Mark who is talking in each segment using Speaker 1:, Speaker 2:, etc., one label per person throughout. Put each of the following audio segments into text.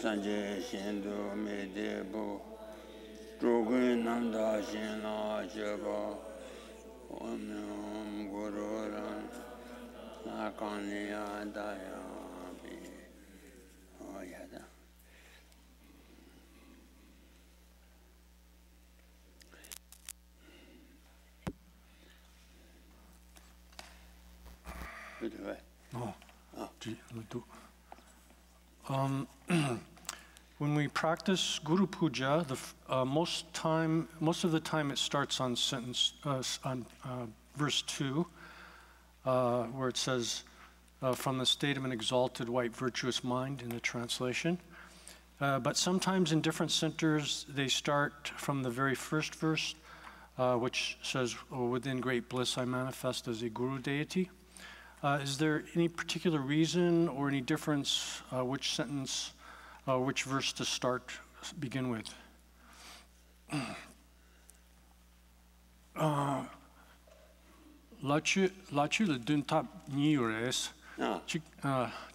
Speaker 1: Sanje Shindu Medebu Drogun Nanda Shina Jeba Om Guru Ran Nakaniya Daya Bi Oh Yada
Speaker 2: When we practice Guru Puja, most of the time it starts on verse 2, where it says, "From the state of an exalted white virtuous mind" in the translation. But sometimes in different centers they start from the very first verse, which says, "Oh, within great bliss I manifest as a Guru deity." Is there any particular reason or any difference which sentence, which verse to begin with? Lachu le dun tab niures.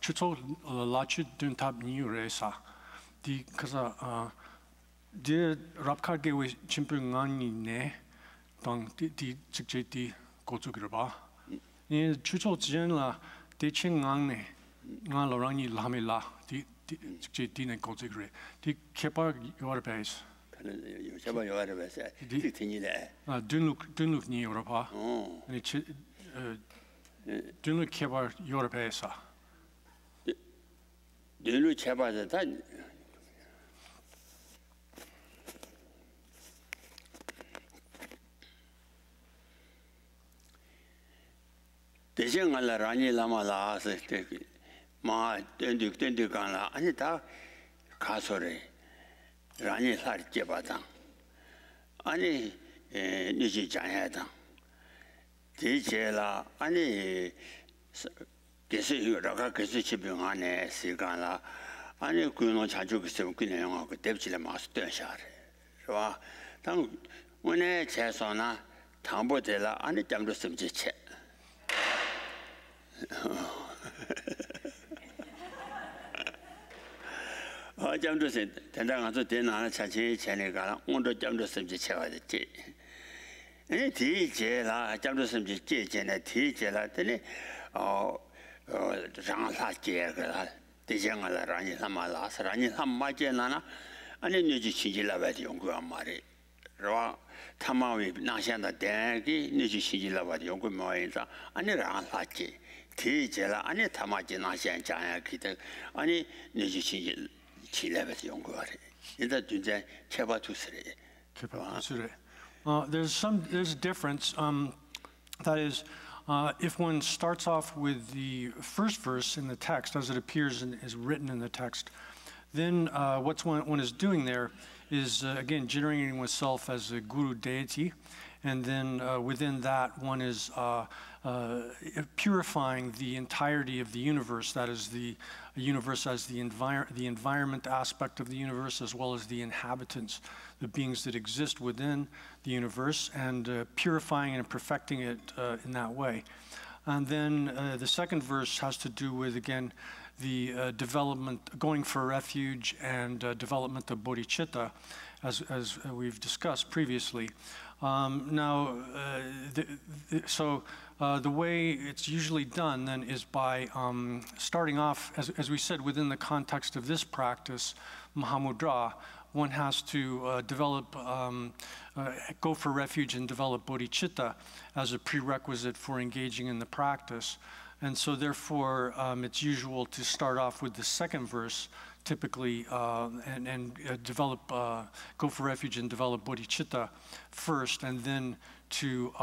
Speaker 2: Chuto lachu dun tab niuresa. Di kaza di rapkar gewe chimpungani ne dang di chikjeti gozugraba. Ni chuto jenla de chingangne nga lorani lamela di chikjeti ne gozugre. Di kepa your base.
Speaker 1: Cheba your base. Di tinile.
Speaker 2: Dunluk ni Europa. Ni dunluk kepa your base.
Speaker 1: Dunluk cheba da 대신 알라 라니 라마라 세테 마 덴득 간라 아니 다 가소래 라니 살게 받아 아니 니지 장야다 디제라 아니 계속 여러가 계속 집중 안에 시간라 아니 그노 자주 있으면 그냥 하고 대비를 마스터 샤래 좋아 당 오늘 제소나 당보들라 아니 잠도 섬지체 잠도 된다가서 되나 자체 전에가 온도 잠도 섬지 채워야 돼. 이 뒤제라 잠도 섬지 제제네 뒤제라 되네 장사제가 대장을라니 삼마라스라니 삼마제나나 아니 니지 시질라바디 연구한 말이 로 타마위 나시한다 대기 니지 시질라바디 연구 뭐인자 아니 장사제 뒤제라 아니 타마제 나시한 장야 기대 아니 니지 시질 치레베스 연구하래 이제 준제 케바투스레
Speaker 2: there's a difference that is if one starts off with the first verse in the text as it appears and is written in the text, then what one is doing there is again generating oneself as a guru deity, and then within that one is purifying the entirety of the universe. That is the universe as the environment aspect of the universe, as well as the inhabitants, the beings that exist within the universe, and purifying and perfecting it in that way. And then the second verse has to do with, again, the development, going for refuge and development of bodhicitta, as we've discussed previously. The way it's usually done then is by starting off, as we said, within the context of this practice, Mahamudra, one has to go for refuge and develop bodhicitta as a prerequisite for engaging in the practice. And so therefore, it's usual to start off with the second verse, typically, and go for refuge and develop bodhicitta first, and then to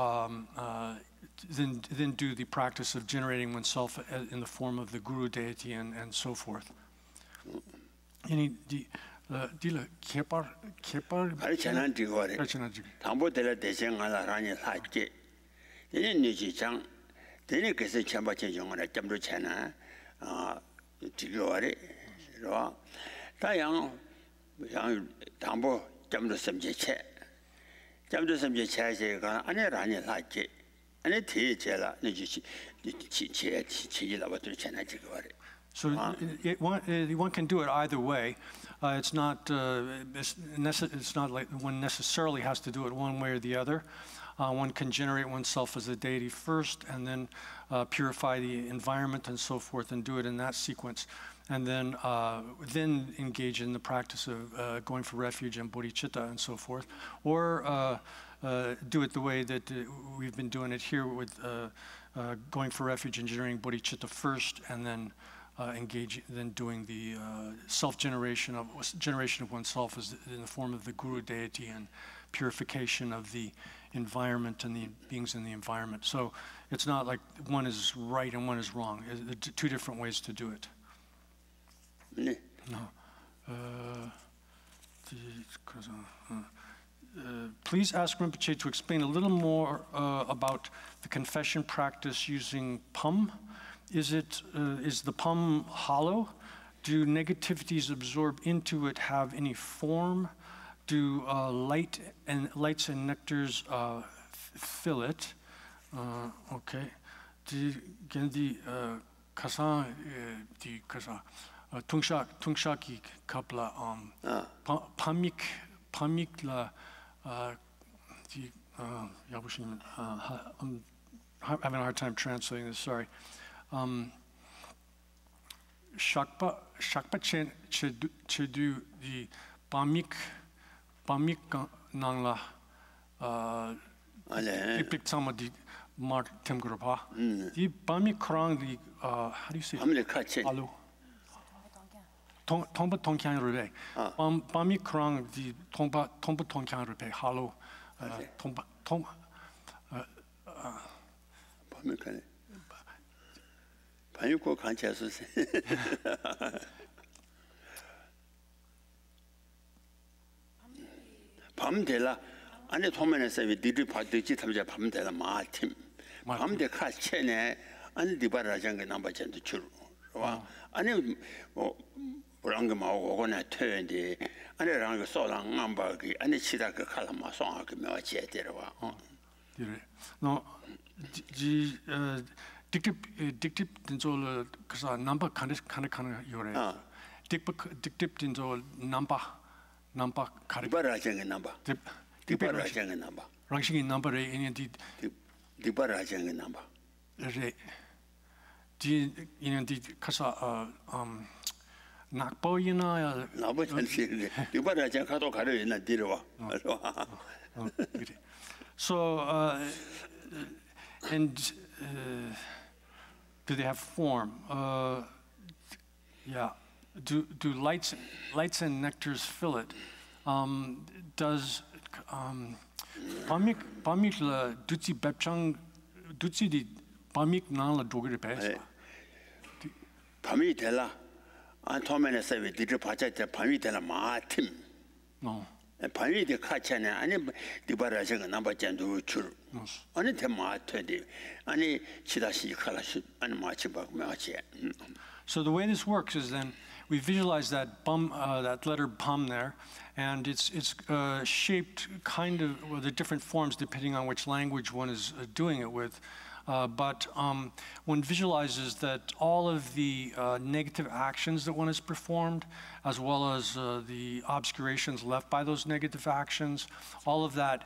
Speaker 2: then do the practice of generating oneself in the form of the guru deity and so forth. Dila kepar
Speaker 1: 알찬한 디고래 담보들 대생하라 라니 사게 되는 니지장 되는 그래서 참바체 영어를 점도 채나 디고래 로 다양 양 담보 점도 섬제체 점도 섬제체가 아니라니 사게 아니 대제라 니지 치치라고 채나 디고래
Speaker 2: So one can do it either way. It's not like one necessarily has to do it one way or the other. One can generate oneself as a deity first, and then purify the environment and so forth, and do it in that sequence, and then engage in the practice of going for refuge and bodhicitta and so forth, or do it the way that we've been doing it here with going for refuge and generating bodhicitta first, and then then doing the generation of oneself as in the form of the guru deity and purification of the environment and the beings in the environment. So it's not like one is right and one is wrong. There are two different ways to do it. No. Please ask Rinpoche to explain a little more about the confession practice using PUM. Is the PUM hollow? Do negativities absorb into it have any form? Do lights and nectars fill it? Okay. Di kasa di kasa tungshaki kapla pamik la di yabushin. I'm having a hard time translating this. Sorry. Shakpa chedu di pamik nangla ipik sama di mar temgurapa di pamik krang di how do you say hello tongpa tongkyang rube pamik krang di tongpa tongkyang rube hello tongpa
Speaker 1: pamik kane pamik ko kancha su 밤대라 안에 도면에서 디디 파듯이 탐자 밤대라 마팀 밤대 카체네 안에 디바라장게 남바전도 줄 와. 안에 뭐 그런 거 오거나 퇴인데 안에랑 그 소랑 남바기 안에 치다 그 칼마 송하게 메와지에 데려와.
Speaker 2: 그래. 너 딕팁 된줄 그사 남바 칸에 요래. 딕팁 된줄 남바
Speaker 1: 디바라장게 남바. 디바라장게 남바.
Speaker 2: 랑싱이 남바레 이니디
Speaker 1: 디바라장게 남바.
Speaker 2: 레 디 이니디 카사 낙보이나
Speaker 1: 나버전시 디바라장 가도 가려 있나 데려와.
Speaker 2: So and do they have form? Yeah. Do lights and nectars fill it? Does pamik la dutsi bepchang dutsi di pamik na la dogre pesa?
Speaker 1: 밤이 되라 안 토면에서 왜 디르 바자 때 밤이 되라 마팀.
Speaker 2: No.
Speaker 1: 밤이 돼 카차네 아니 디바라장게 남바전도 줄. 아니 대마트디 아니 치다시 칼라시 아니 마치박 마치.
Speaker 2: So the way this works is then we visualize that that letter PUM there, and it's shaped kind of with the different forms depending on which language one is doing it with. But one visualizes that all of the negative actions that one has performed, as well as the obscurations left by those negative actions, all of that,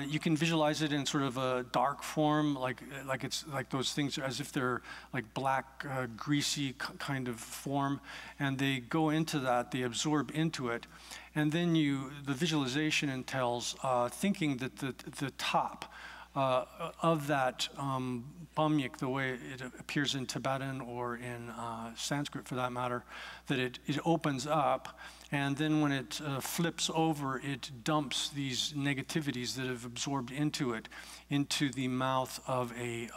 Speaker 2: you can visualize it in sort of a dark form, like it's like those things as if they're like black, greasy kind of form, and they go into that, they absorb into it, and then the visualization entails thinking that the top of that bamyik, the way it appears in Tibetan or in Sanskrit for that matter, that it opens up, and then when it flips over, it dumps these negativities that have absorbed into it into the mouth of a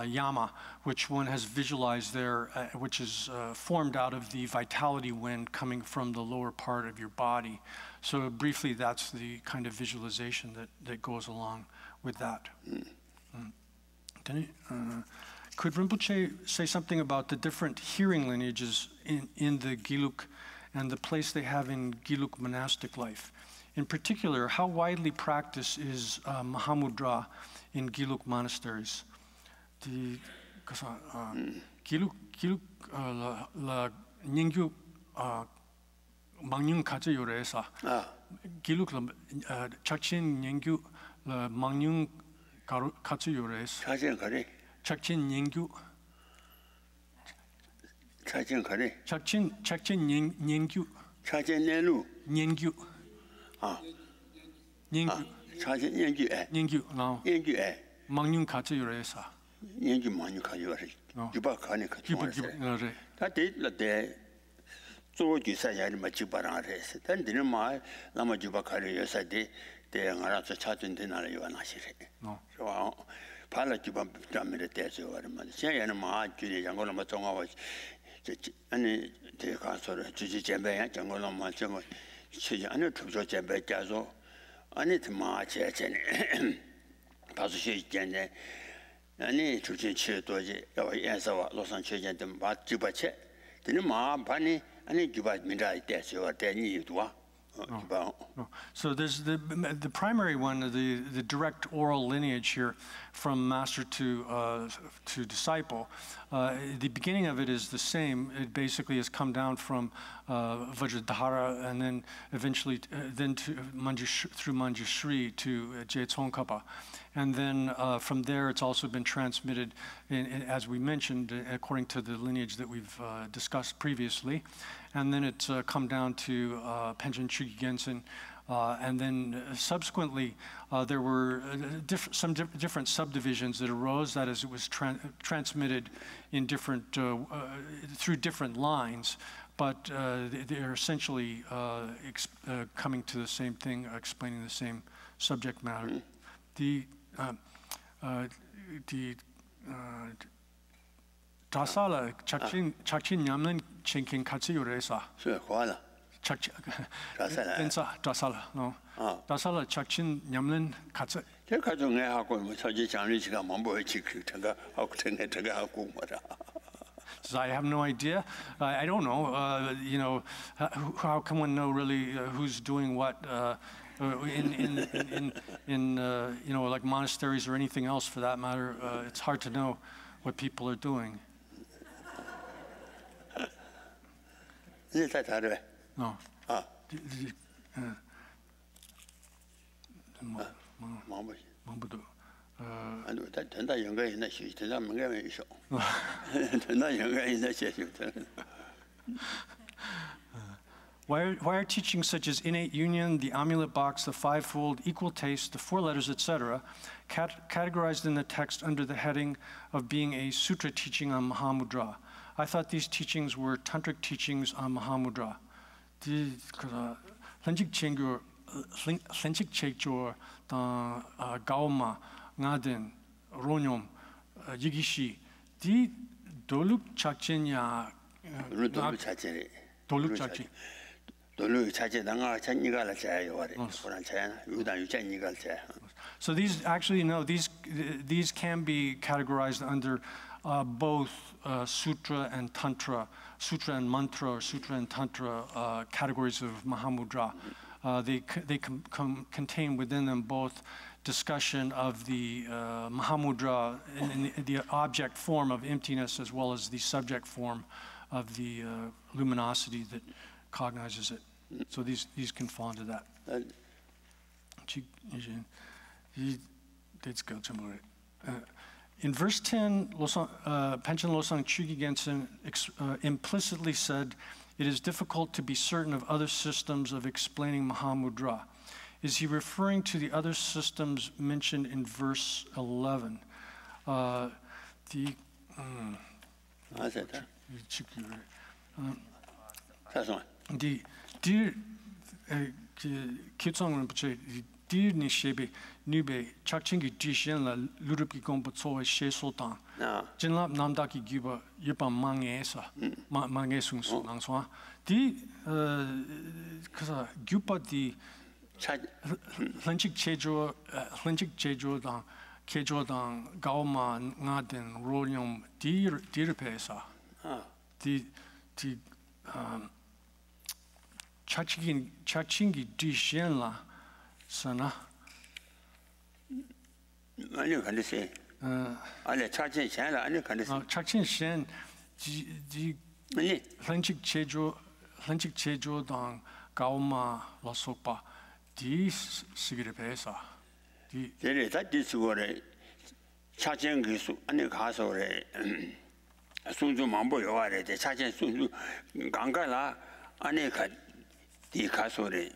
Speaker 2: yama, which one has visualized there, which is formed out of the vitality wind coming from the lower part of your body. So briefly, that's the kind of visualization that goes along with that. Could Rinpoche say something about the different hearing lineages in the Gelug and the place they have in Gelug monastic life? In particular, how widely practiced is Mahamudra in Gelug monasteries? Gelug la Nyingyu Mangyung Kacha Yoresa. Gelug la Chakchin Nyingyu la Mangyung Kacha Yores.
Speaker 1: Chachin Kari.
Speaker 2: Chakchin Nyingyu.
Speaker 1: Chachin Kari.
Speaker 2: Chakchin Nyingyu.
Speaker 1: Chachin Nelu.
Speaker 2: Nyingyu. Nyingyu.
Speaker 1: Chachin Nyingyu.
Speaker 2: Nyingyu now.
Speaker 1: Nyingyu.
Speaker 2: Mangyung Kacha Yoresa.
Speaker 1: Nyingyu Manyu Kayori. Juba Kani Kayori. That did the day. So you say I much baranres. Then dinner my Lama Juba Kari, yes, I did. They are the Chachin dinner you and I say.
Speaker 2: No.
Speaker 1: So Pala Juba Jammed Desu or Say and Ma, Judy, Angola Matonga was any the castle, Juji Jambe, Angola Matonga. She under to Jambe Jazo. I need to march at any Pasu Jane. I need to change doji or answer Los Angeles and what Juba check. Didn't Ma Bunny, I need Juba Midnight Desu or Danny Dua.
Speaker 2: So there's the primary one, the direct oral lineage here from master to disciple. The beginning of it is the same. It basically has come down from Vajradhara and then eventually through Manjushri to Jetsongkapa. And then from there, it's also been transmitted, as we mentioned, according to the lineage that we've discussed previously. And then it's come down to Panchen Chugi Gensen. And then subsequently, there were some different subdivisions that arose. That is, it was transmitted in different through different lines, but they're essentially coming to the same thing, explaining the same subject matter. The Dasala Chakchin Nyamlin Chinkin Katsi Uresa.
Speaker 1: Sure, Kuala.
Speaker 2: Dasala, no. Dasala Chakchin Nyamlin Katsi. I have no idea. I don't know. You know, how can one know really who's doing what in you know, like monasteries or anything else for that matter? It's hard to know what people are doing. No. Why are teachings such as innate union, the amulet box, the fivefold, equal taste, the four letters, etc., categorized in the text under the heading of being a sutra teaching on Mahamudra? I thought these teachings were tantric teachings on Mahamudra. Hlenjik Chekjor, Gaoma, Ngadin, Ronyom, Yigishi, di Doluk Chakchenya. Doluk Chakchen. So these actually, no, these can be categorized under both sutra and tantra, sutra and mantra, or sutra and tantra categories of Mahamudra. They contain within them both discussion of the Mahamudra in the object form of emptiness, as well as the subject form of the luminosity that cognizes it. So these can fall into that. In verse 10, Panchen Losang Chugi Gensen implicitly said, it is difficult to be certain of other systems of explaining Mahamudra. Is he referring to the other systems mentioned in verse 11? Dir ni shebe nube chakchingi dishen la lurupi gombo tsoe she sultan. Jinlap namdaki giba yipa mangesa mangesung su langswa. Di kasa gupa di hlenchik chejo dang kejo dang gaoma ngaden ronyom dir pesa. Di chakchingi dishen la Sana.
Speaker 1: I knew can say. I let Chachin Shen, I knew can say.
Speaker 2: Chachin Shen Hlanchik Chejo Dang Gauma La Sopa, Dis Sigirepesa.
Speaker 1: There is that this word Chachengisu, and the castle, Sunzu Mambo, the Chachen Sunzu Gangala, Aneka, the castle, the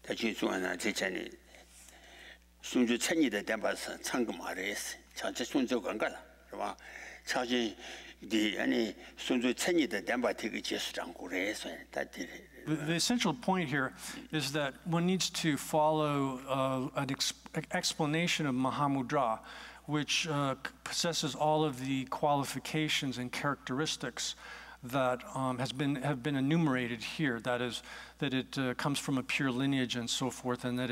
Speaker 1: Chisu and Tichani. Sunzu Chani, the Dembas, Changamares, Chache Sunzu Gangala, Chachi, the any Sunzu Chani, the Demba Tigichis, Jangures, that did it.
Speaker 2: The essential point here is that one needs to follow an explanation of Mahamudra, which possesses all of the qualifications and characteristics that have been enumerated here. That is, that it comes from a pure lineage and so forth, and that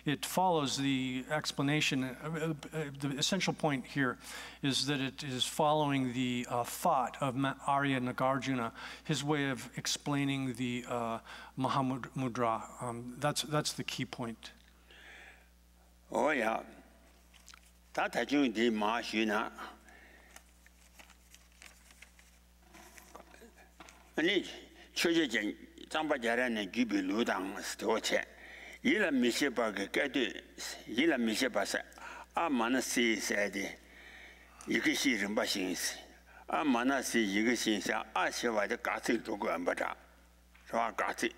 Speaker 2: it follows the explanation. The essential point here is that it is following the thought of Arya Nagarjuna, his way of explaining the Mahamudra. That's the key point.
Speaker 1: Oh yeah, that I do the Mahashina. 아니 최저전 장바자라는 기비 루당 스토체 이라 미세바게 깨도 이라 미세바사 아마나시 세디 이것이 름바신스 아마나시 이것이사 아시와의 가치 두고 안 받아 저 가치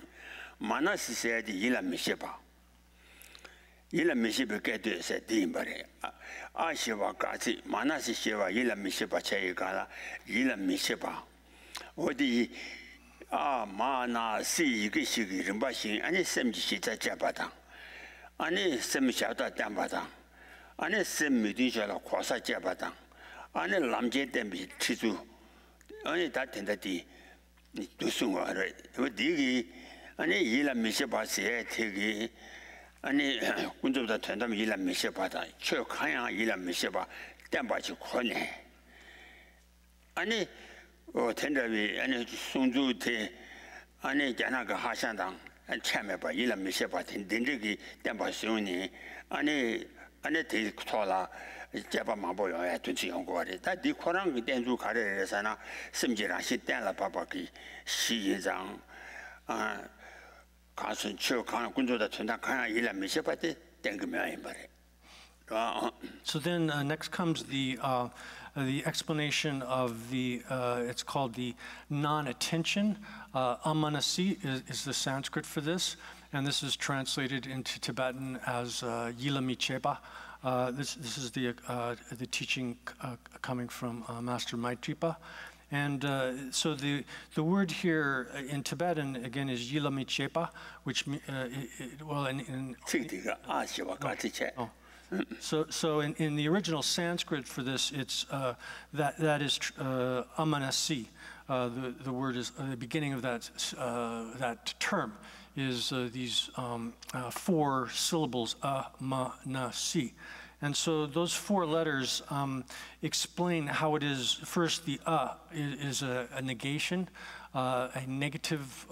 Speaker 1: 마나시 세디 이라 미세바 이라 미세바 깨도 세디 바래 아시와 가치 마나시 시와 이라 미세바 차이가라 이라 미세바 어디 마나 시 이게 시기 름바신 아니 셈지 자 잡아다 아니 셈샤다 담바다 아니 셈미디샤라 과사 잡아다 아니 람제 댐비 치주 아니 다 된다디 두승어를 어디기 아니 일라 미셔바세 되기 아니 군조다 된다면 일라 미셔바다 저 가야 일라 미셔바 담바지 코네 아니 텐더비 아니 송주테 아니 자나가 하산당 참여봐 일람 미셔봐 된적이 땜바시오니 아니 대 토라 잡아 마보여야 되지 연구하래 다디 코랑 그 댄주 가래에서나 심지랑 시댄라 바바기 시장 가서 저 강 군조다 전다 가야 일람 미셔봐대 땡그면 말해.
Speaker 2: So then next comes the explanation of the, it's called the non-attention. Amanasi is the Sanskrit for this, and this is translated into Tibetan as Yilamicheba. This is the teaching coming from Master Maitripa. And so the word here in Tibetan, again, is Yilamichepa, which, well, in So in the original Sanskrit for this, it's that is amanasi. The word is the beginning of that term is these 4 syllables amanasi, and so those 4 letters explain how it is. First, the is a negation. A negative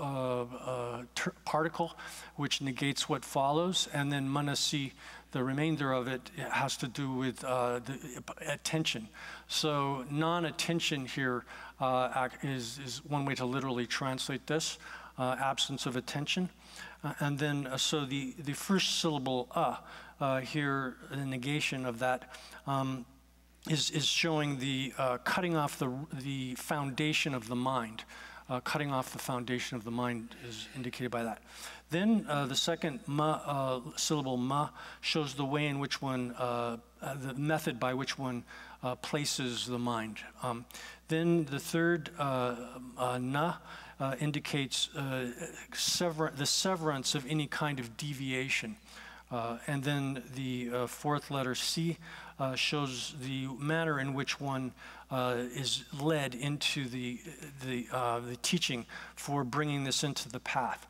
Speaker 2: particle which negates what follows, and then manasi, the remainder of it has to do with the attention. So non-attention here is one way to literally translate this, absence of attention. And then so the first syllable here, the negation of that, is showing the cutting off the foundation of the mind. Cutting off the foundation of the mind is indicated by that. Then the second syllable ma shows the way in which one, the method by which one places the mind. Then the third na indicates the severance of any kind of deviation. And then the 4th letter C shows the manner in which one is led into the teaching for bringing this into the path.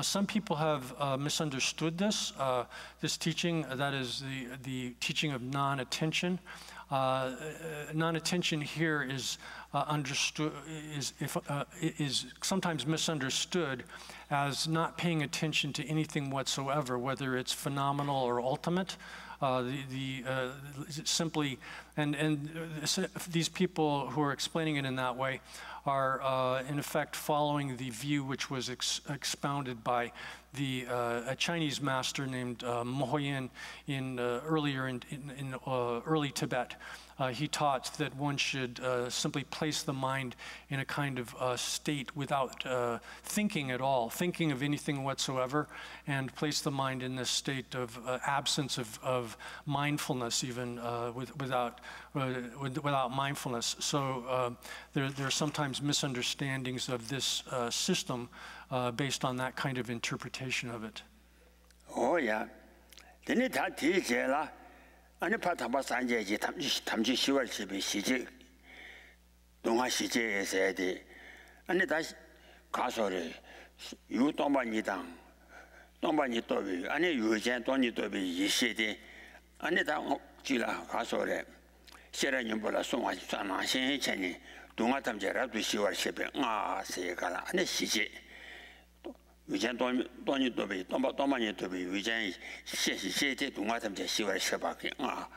Speaker 2: Some people have misunderstood this teaching. That is the teaching of non-attention. Non-attention here is is sometimes misunderstood as not paying attention to anything whatsoever, whether it's phenomenal or ultimate. simply, and these people who are explaining it in that way are in effect following the view which was expounded by a Chinese master named Mohoyan earlier in early Tibet. He taught that one should simply place the mind in a kind of state without thinking at all, thinking of anything whatsoever, and place the mind in this state of absence of mindfulness, even without mindfulness. So there are sometimes misunderstandings of this system based on that kind of interpretation of it.
Speaker 1: Oh yeah, then it had to 아니 파타바 산제지 탐지 10월 10일 시제 동화 시제에서 해야 돼. 아니 다시 가서래 유동반이당 동반이 또비 아니 유전 돈이 또비 이시대 아니 다 지라 가서래 세라님 보라 송아 산나 신천이 동화 탐제라도 10월 10일 아 세가라 아니 시제 유전 돈이 또비 동반이 또비 유전 시제 동화 탐제 10월 10일 아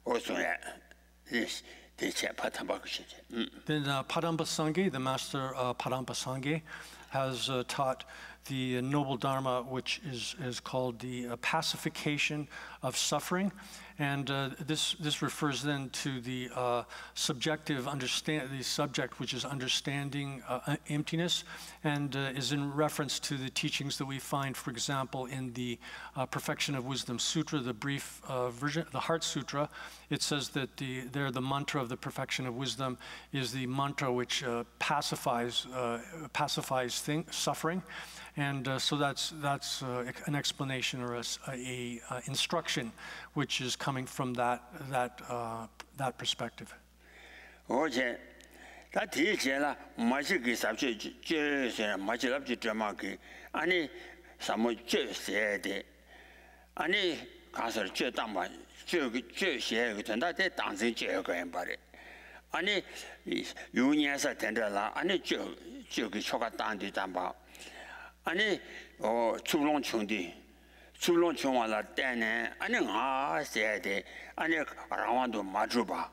Speaker 1: 어서야 대체 파탐바시제
Speaker 2: Then Padamba Sangye, the master Padamba Sangye, has taught the noble dharma, which is called the pacification of suffering, and this refers then to the subjective the subject, which is understanding emptiness, and is in reference to the teachings that we find, for example, in the Perfection of Wisdom Sutra, the brief version, the Heart Sutra. It says that the mantra of the Perfection of Wisdom is the mantra which pacifies suffering. And so that's an explanation or a instruction which is coming from that perspective.
Speaker 1: 어제 다 뒤에라 마시기 sabje je 마치랍지 드라마기 아니 사모 제세데 아니 가서 제 담반 제写个대 당신 제거 한 바래 아니 유니에서 된다라 아니 저기 초가 땅디 담바 아니 출렁충 와라 때네 아니 아 세대 아니 라완도 마주바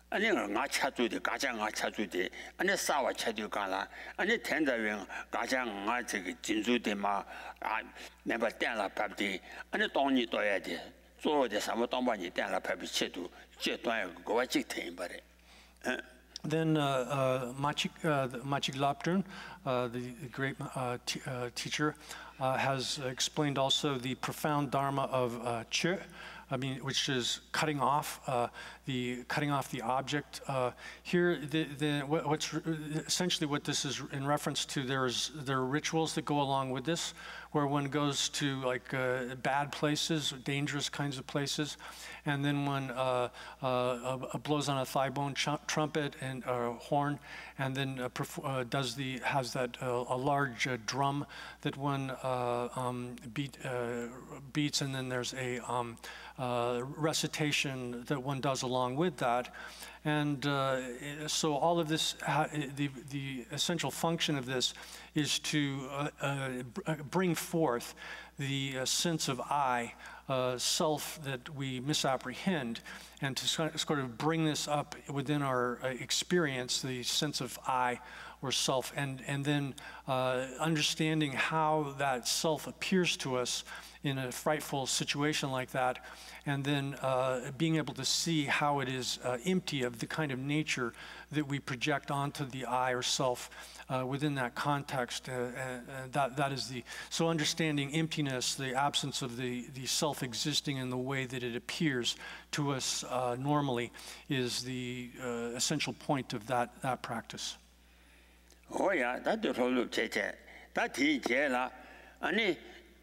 Speaker 1: 아니 가 차주디 가장 가 차주디 아니 싸와 차주 가라 아니 텐다윙 가장 가 저기 진주대마 아 내가 때라 밥디 아니 돈이 떠야 돼做的什么东西你带了拍不切度这段国外这天bare
Speaker 2: Then Machig Lapdern, the great teacher, has explained also the profound dharma of Che, which is cutting off the object. Here, what's essentially what this is in reference to. There are rituals that go along with this, where one goes to like bad places, dangerous kinds of places, and then one blows on a thigh bone trumpet and horn, and then has a large drum that one beats, and then there's a recitation that one does along with that. And so all of this, the essential function of this is to bring forth the sense of I, self that we misapprehend, and to sort of bring this up within our experience, the sense of I or self, and then understanding how that self appears to us in a frightful situation like that, and then being able to see how it is empty of the kind of nature that we project onto the I or self within that context. That is so understanding emptiness, the absence of the self existing in the way that it appears to us normally, is the essential point of that practice.
Speaker 1: Oh yeah, that's the whole cheche. That is jela. Ani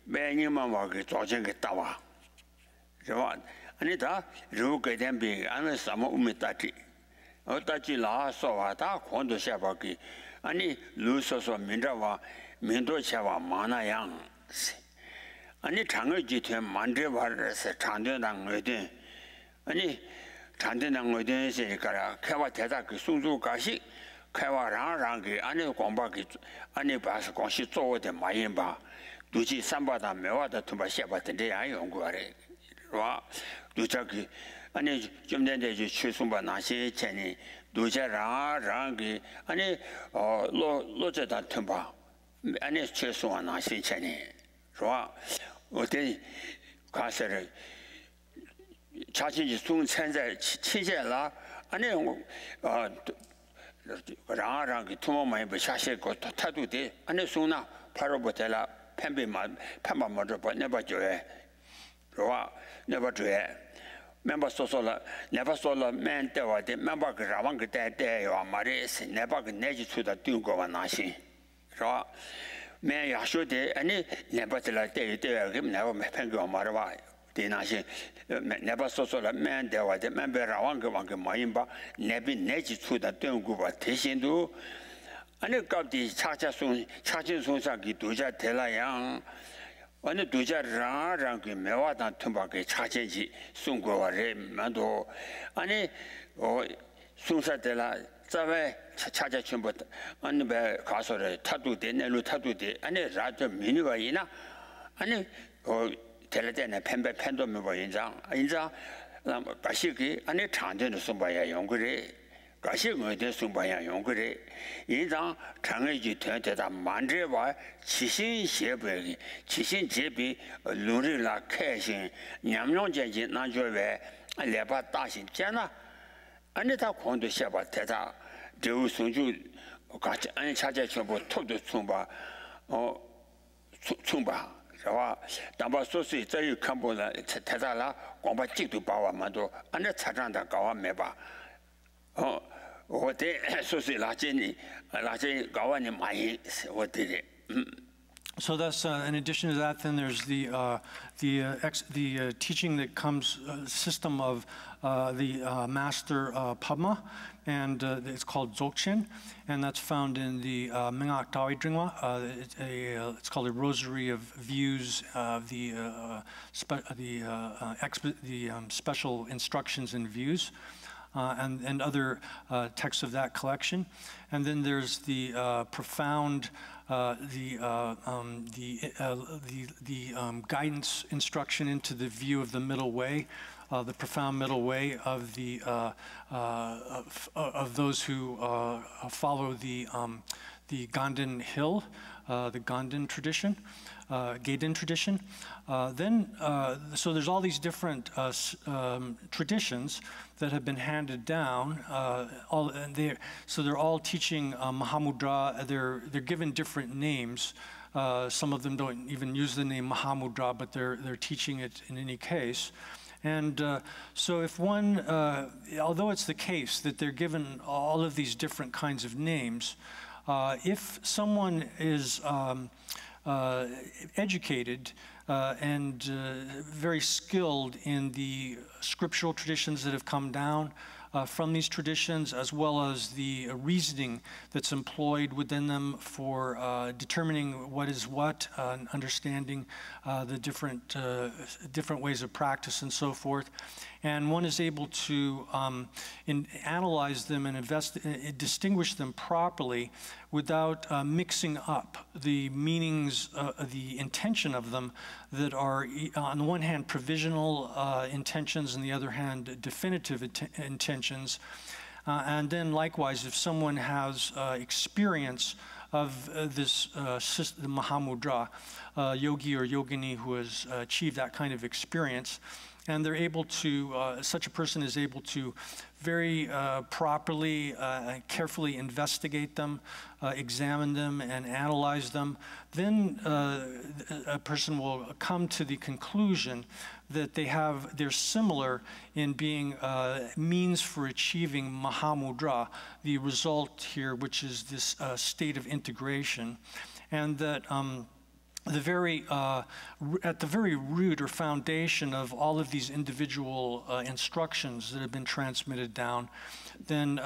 Speaker 1: 매년만 와게 조정게 따와. 저 아니다. 루게 된비 안에 사모 우메다티. 어따지 라서와 다 권도 샤바기. 아니 루서서 민다와 민도차와 마나양. 아니 장의지 된 만들바르서 장대당 의된. 아니 장대당 의된에서니까 개와 대다 그 송주가시 개와랑랑게 안에 공부하기 안에 봐서 공시做的마인바 두지 삼바다 매와다 투바 샤바데 야 연구하래 와 도착이 아니 좀 전에 최송바 나시 전에 도자라랑이 아니 로제다 템바 아니 최송아 나시 전에 와 어때 가서를 자신이 송参在 期间了 아니 라랑이 투모마이 버샤셰고 타두데 아니 송나 바로부터라 펜비마 펜바마저 네바줘에 와 네바줘에 멤버 소소라 네바소라 멘테와데 멤버 그라왕 그때때요 마레스 네바 그 내지 추다 띵고와 나시 와 매야쇼데 아니 네바들라 때때요 그럼 내가 펜고 말아봐 대나시 네바 소소라 멘테와데 멤버 라왕 그 왕그 마임바 네비 내지 추다 띵고와 대신도 아니 갑디 차진송사기 도자 대라양 어느 도자랑 그 매화다 tum바게 차진지 송고와레 만도 아니 송사대라 자외 차자 전부 아니 배 가서를 타도대 내로 타도대 아니 라저 미니바이나 아니 대라대네 펜도 메바 인장 가시기 아니 장전의 송바야 연구래 가시거든 송바야 연구래 인장 장의지 되다 만제와 지신셰베 지신제비 루리라开心 냠용제지 나줘베 레바 다신 잖아 아니 다 공도 셔바 대다 저 송주 같이 아니 차제 전부 톱도 총바 총바 저 담바 소스 저기 칸보다 대다라 공바 찍도 바와만도 아니 차장다 가와 매바 어때 소스 라제니 라제 가와니 많이 어때
Speaker 2: So that's in addition to that, then there's the teaching that comes system of the master Padma, and it's called Dzogchen, and that's found in the Mingak Dawi Dringwa. It's called a rosary of views, the special instructions and views. And other texts of that collection, and then there's the profound, guidance instruction into the view of the middle way, the profound middle way of the of those who follow the Ganden hill, the Ganden tradition. Gaiden tradition. So there's all these different traditions that have been handed down. So they're all teaching Mahamudra. They're given different names. Some of them don't even use the name Mahamudra, but they're teaching it in any case. And so if one, although it's the case that they're given all of these different kinds of names, if someone is educated and very skilled in the scriptural traditions that have come down from these traditions, as well as the reasoning that's employed within them for determining what is what, understanding the different ways of practice and so forth. And one is able to analyze them and distinguish them properly without mixing up the meanings, the intention of them that are, on the one hand, provisional intentions, and the other hand, definitive intentions. And then likewise, if someone has experience of this system, Mahamudra, yogi or yogini who has achieved that kind of experience, and they're able to, such a person is able to very properly, carefully investigate them, examine them, and analyze them, then a person will come to the conclusion that they're similar in being means for achieving Mahamudra, the result here, which is this state of integration, and that at the very root or foundation of all of these individual instructions that have been transmitted down, then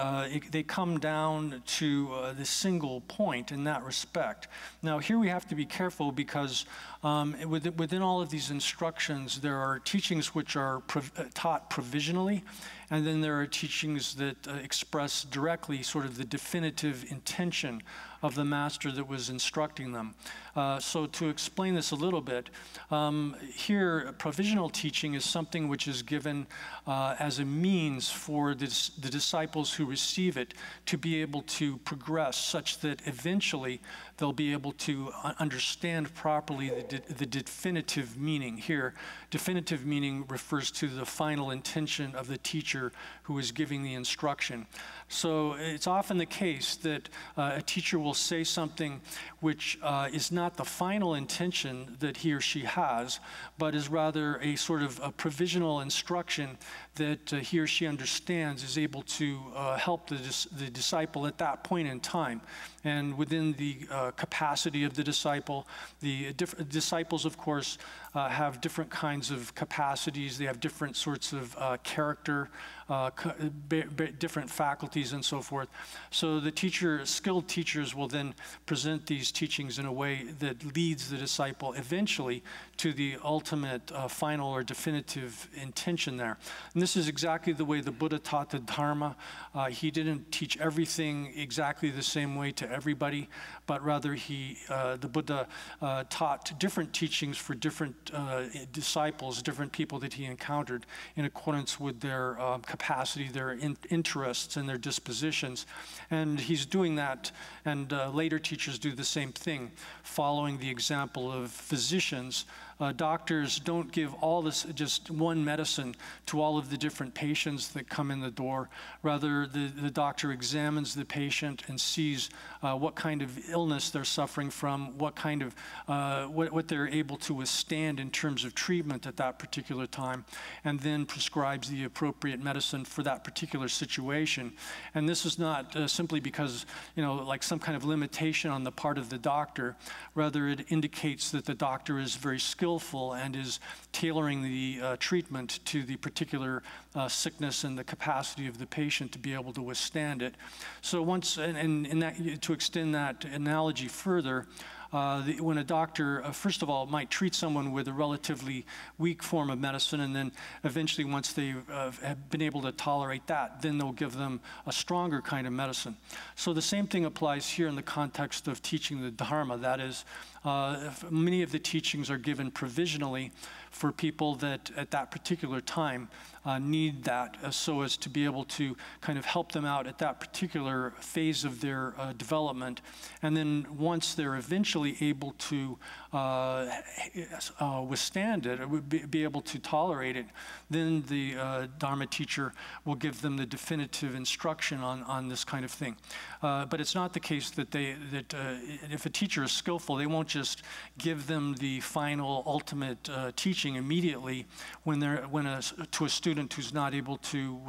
Speaker 2: they come down to the single point in that respect. Now, here we have to be careful because within all of these instructions, there are teachings which are taught provisionally, And then there are teachings that express directly sort of the definitive intention of the master that was instructing them. So to explain this a little bit, here provisional teaching is something which is given as a means for the disciples who receive it to be able to progress such that eventually they'll be able to understand properly the definitive meaning. Here, definitive meaning refers to the final intention of the teacher who is giving the instruction. So it's often the case that a teacher will say something which is not the final intention that he or she has, but is rather a sort of a provisional instruction that he or she understands is able to help the disciple at that point in time. And within the capacity of the disciple, the disciples, of course, have different kinds of capacities. They have different sorts of character, different faculties, and so forth. So the skilled teachers will then present these teachings in a way that leads the disciple eventually to the ultimate final or definitive intention there. And this is exactly the way the Buddha taught the Dharma. He didn't teach everything exactly the same way to everybody, but rather the Buddha taught different teachings for different disciples, different people that he encountered in accordance with their capacity, their interests, and their dispositions. And he's doing that, and later teachers do the same thing, following the example of physicians. Doctors don't give just one medicine to all of the different patients that come in the door. Rather, the doctor examines the patient and sees what kind of illness they're suffering from, what kind of what they're able to withstand in terms of treatment at that particular time, and then prescribes the appropriate medicine for that particular situation. And this is not simply because, like some kind of limitation on the part of the doctor. Rather, it indicates that the doctor is very skillful and is tailoring the treatment to the particular sickness and the capacity of the patient to be able to withstand it. So to extend that analogy further, when a doctor, first of all, might treat someone with a relatively weak form of medicine, and then eventually once they have been able to tolerate that, then they'll give them a stronger kind of medicine. So the same thing applies here in the context of teaching the Dharma. That is, many of the teachings are given provisionally for people that at that particular time need that so as to be able to kind of help them out at that particular phase of their development. And then once they're eventually able to withstand it, or be able to tolerate it, then the Dharma teacher will give them the definitive instruction on this kind of thing. But it's not the case that if a teacher is skillful, they won't just give them the final ultimate teaching immediately to a student who's not able to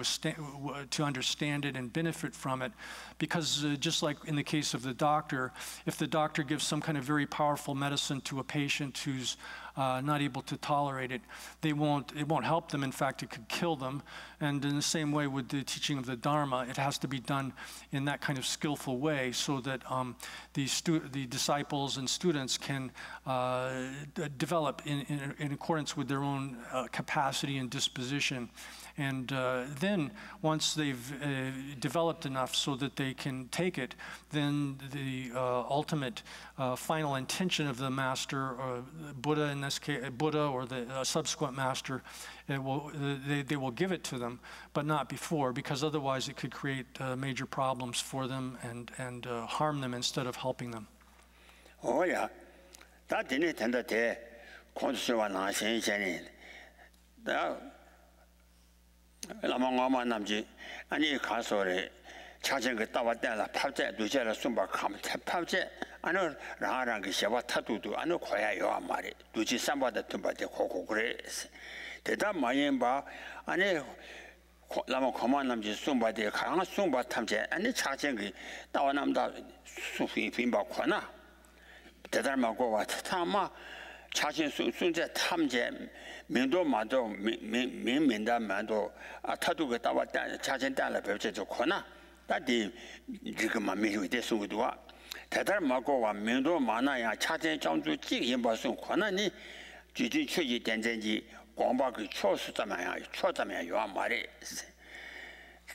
Speaker 2: understand it and benefit from it, because just like in the case of the doctor, if the doctor gives some kind of very powerful medicine to a patient who's not able to tolerate it, it won't help them. In fact, it could kill them. And in the same way with the teaching of the Dharma, it has to be done in that kind of skillful way so that the disciples and students can develop in accordance with their own capacity and disposition. And then once they've developed enough so that they can take it, then the ultimate final intention of the master, or Buddha in this case, Buddha or the subsequent master, they will give it to them, but not before, because otherwise it could create major problems for them and harm them instead of helping them.
Speaker 1: Oh yeah, that didn't tend to Lama Namji, and Casore, charging the Tawadella, Pavjet, Dujera Sumba, Pavjet, I know Rarang Shava Tatu, I know Koya Yoamari, Duji Samba the Tumba de Coco Grace. The Dam Mayemba, I know Lama Command Namji Sumba de Karanga Sumba Tamjet, and the charging Tawanamda Sufi Pimba Kwana. The Dharma go at Tama. 차진 순제 탐제 민도 마도 민민다 마도 타두가 따왔다 차진 달라 별제 좋거나 다디 지금만 미루데 수도와 대달 마고와 민도 많아야 차진 장주 지금 봐서 권한이 지지 최지 된전지 공부가 초수怎么样요 말이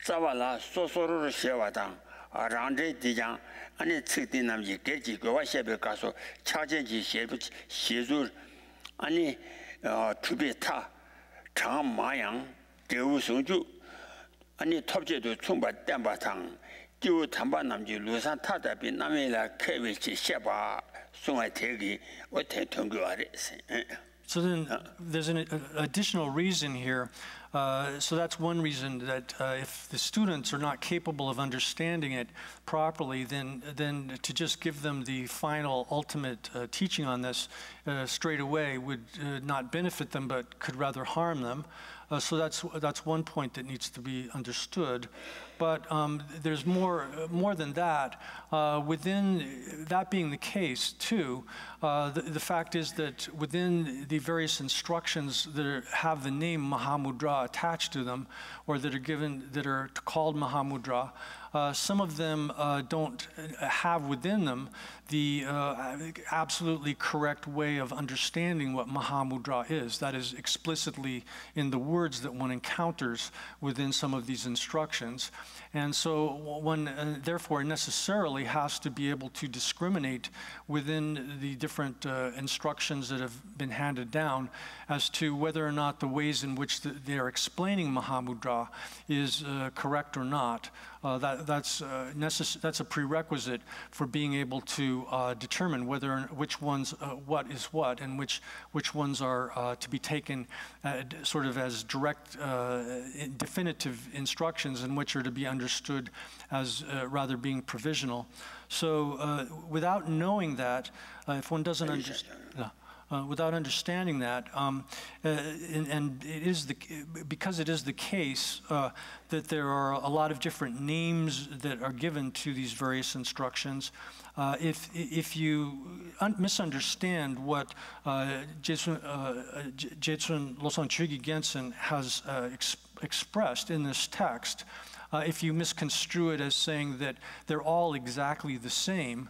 Speaker 1: Zavala Sosoro Shevatan, Rande Dijan, and it's Sitinam Geji, Goashebe Caso, Chaji Shebit, Shizur, Ani Tubita, Cham Mayang, Deu Sunju, Ani Topje to Tumba Dambatang, Ju Tambanamji, Lusan Tata, Binamela, Kevich, Sheba, Sumategi, what Tunguaris.
Speaker 2: So then there's an additional reason here. So that's one reason that if the students are not capable of understanding it properly, then to just give them the final ultimate teaching on this straight away would not benefit them, but could rather harm them. So that's one point that needs to be understood. But there's more than that. Within that being the case, too, the fact is that within the various instructions that have the name Mahamudra attached to them, or that are called Mahamudra, some of them don't have within them the absolutely correct way of understanding what Mahamudra is. That is explicitly in the words that one encounters within some of these instructions. And so one therefore necessarily has to be able to discriminate within the different instructions that have been handed down as to whether or not the ways in which they are explaining Mahamudra is correct or not. That's a prerequisite for being able to determine which ones what is what, and which ones are to be taken sort of as direct, definitive instructions, and which are to be understood as rather being provisional. So without knowing that, if one doesn't understand. Without understanding that, and it is because it is the case that there are a lot of different names that are given to these various instructions. If you misunderstand what Jetsun Losang Chugi Gensen has expressed in this text, if you misconstrue it as saying that they're all exactly the same,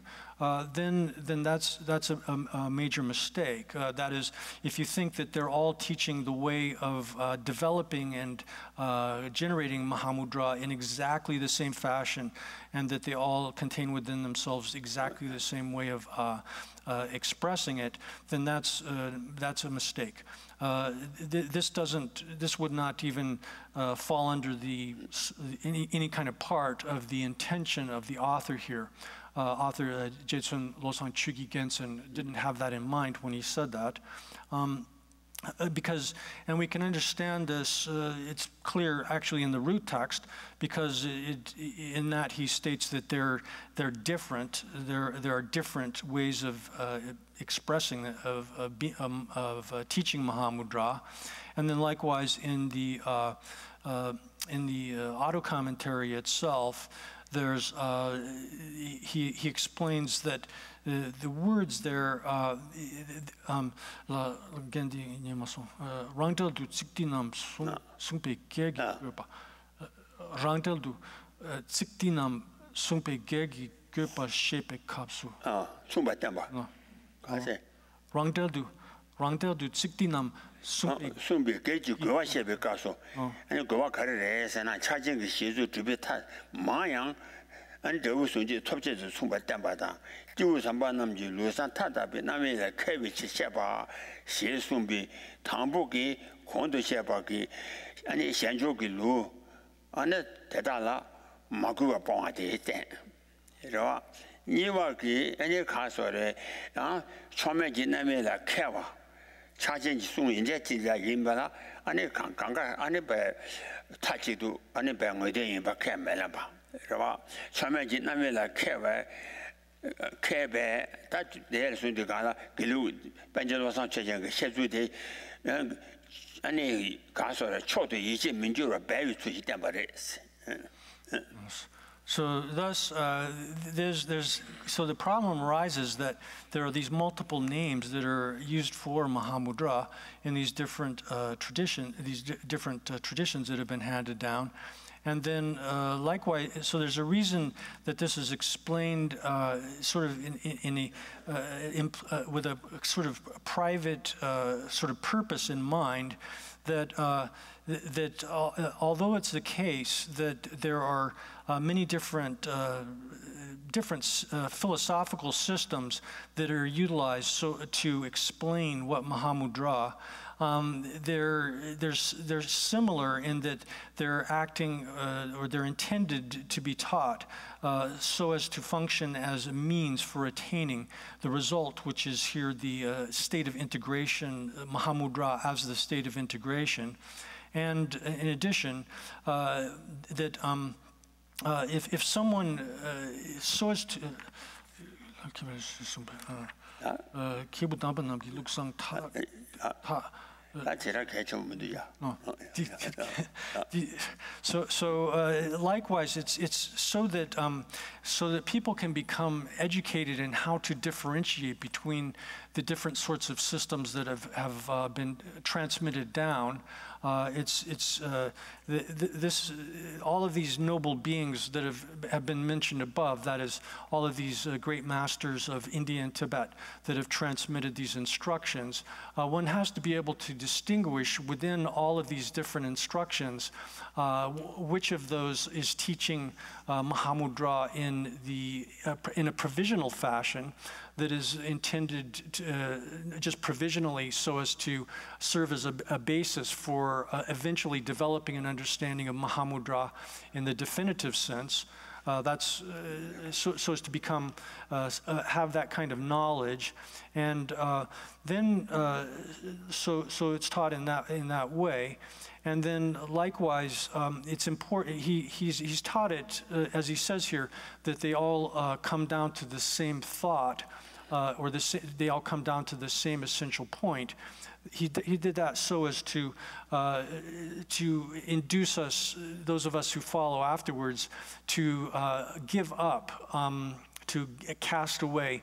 Speaker 2: then that's a major mistake. That is, if you think that they're all teaching the way of developing and generating Mahamudra in exactly the same fashion, and that they all contain within themselves exactly the same way of expressing it, then that's a mistake. This would not even fall under any kind of part of the intention of the author here. Author Jetsun Losang Chugi Gensen didn't have that in mind when he said that. Because, and we can understand this, it's clear actually in the root text, because in that he states that they're different. There are different ways of expressing, of teaching Mahamudra, and then likewise in the auto commentary itself, there's he explains that the words there rangdal du tsiktinam sungpe gegi gopa rangdal du tsiktinam sungpe gegi gopa shepe kapsu
Speaker 1: sungpa temba
Speaker 2: rangdal du tsiktinam
Speaker 1: sungpe gegi gopa shepe kapsu and gopa karere sana chajing shizu tubi ta mayang and Dewu Sunji Topje Sumba Tambata, Ju Samba Namji, Lusan Tatabi, Namila Kevich Sheba, She Sumbi, Tambuki, Kondo Shebaki, and Shanjoki Lu, and Tedala, Makua Ponte, Niwaki, and your castle, Chomaji Namila Keva, charging soon injected the Yimbala, and a Kanga, and a bear, Tachidu, and a bang within Bacamelaba. Chamaji Namela Kebe, that there soon to Gala, Gelug, Benjamin Sanchez, Shezu, and any castle, Chota, Yichi, Minjura, Berry to hit them.
Speaker 2: So thus, so the problem arises that there are these multiple names that are used for Mahamudra in these different traditions that have been handed down. And then likewise, so there's a reason that this is explained sort of with a sort of private sort of purpose in mind, that although it's the case that there are many different philosophical systems that are utilized to explain what Mahamudra, they're similar in that they're acting or they're intended to be taught so as to function as a means for attaining the result, which is here the state of integration, Mahamudra as the state of integration. And in addition, that if someone so as to likewise, it's so that people can become educated in how to differentiate between the different sorts of systems that have been transmitted down. All of these noble beings that have been mentioned above, that is, all of these great masters of India and Tibet that have transmitted these instructions, one has to be able to distinguish within all of these different instructions which of those is teaching Mahamudra in a provisional fashion that is intended to, just provisionally so as to serve as a basis for eventually developing an understanding of Mahamudra in the definitive sense. That's so as to become have that kind of knowledge, and then so it's taught in that way. And then likewise, it's important. He's taught it, as he says here, that they all come down to the same thought, or they all come down to the same essential point. He did that so as to induce us, those of us who follow afterwards, to give up, to cast away,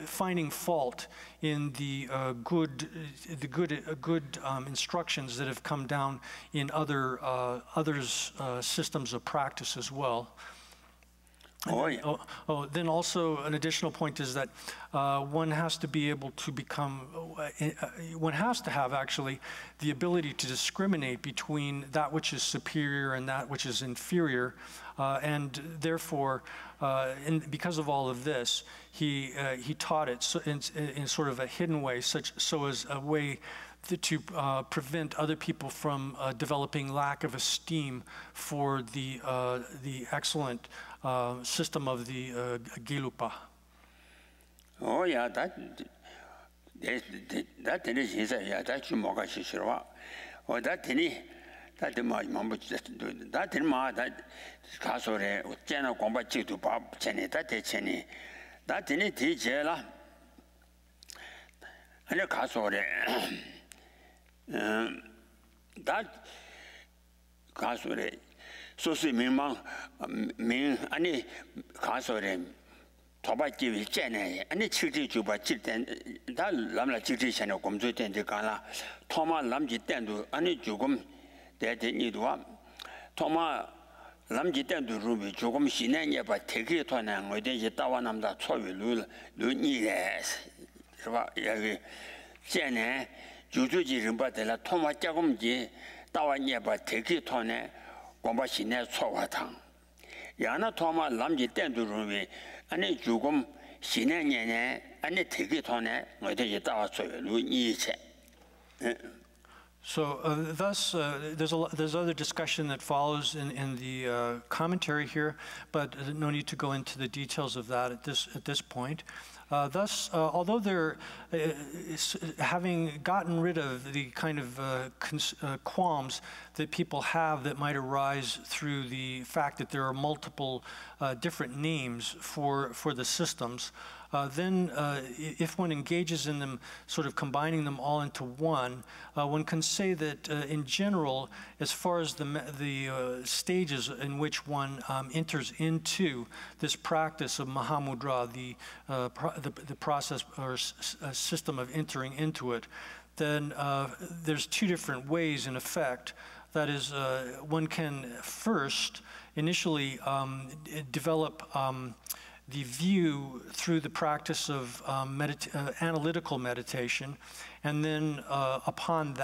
Speaker 2: finding fault in the good instructions that have come down in others' systems of practice as well.
Speaker 1: Oh, yeah.
Speaker 2: Then also an additional point is that one has to be able to become, one has to have actually the ability to discriminate between that which is superior and that which is inferior, and therefore, because of all of this, he taught it in sort of a hidden way, so as a way to prevent other people from developing lack of esteem for the excellent system of the Gelugpa.
Speaker 1: Oh yeah, that is yeah, that's more sure. Oh, that my mom that casore channel combat to pop chene that chene that teacher la and a casore that casore so see me any casore tobaji will chene any children to but children that lamla children of computer and the gala Thomas Lamji Tendu any jugum that they need one Thomas Lamji Tendu Ruby jugum Shinanya but take it on and within the Tawanam that so will need as Jene Jujuji Rimbatella Thomas Jagumji Tawanya but take it on it. Gombashine Sowatang. Yana Toma Lamji Tendu Ruby, and a jugum, Sinene, and a ticket on it, where they each.
Speaker 2: So thus, there's other discussion that follows in the commentary here, but no need to go into the details of that at this point. Thus, although they're having gotten rid of the kind of qualms that people have that might arise through the fact that there are multiple different names for the systems, then if one engages in them, sort of combining them all into one can say that in general, as far as the stages in which one enters into this practice of Mahamudra, the process or system of entering into it, then there's two different ways in effect. that is, one can first initially develop the view through the practice of analytical meditation, and then upon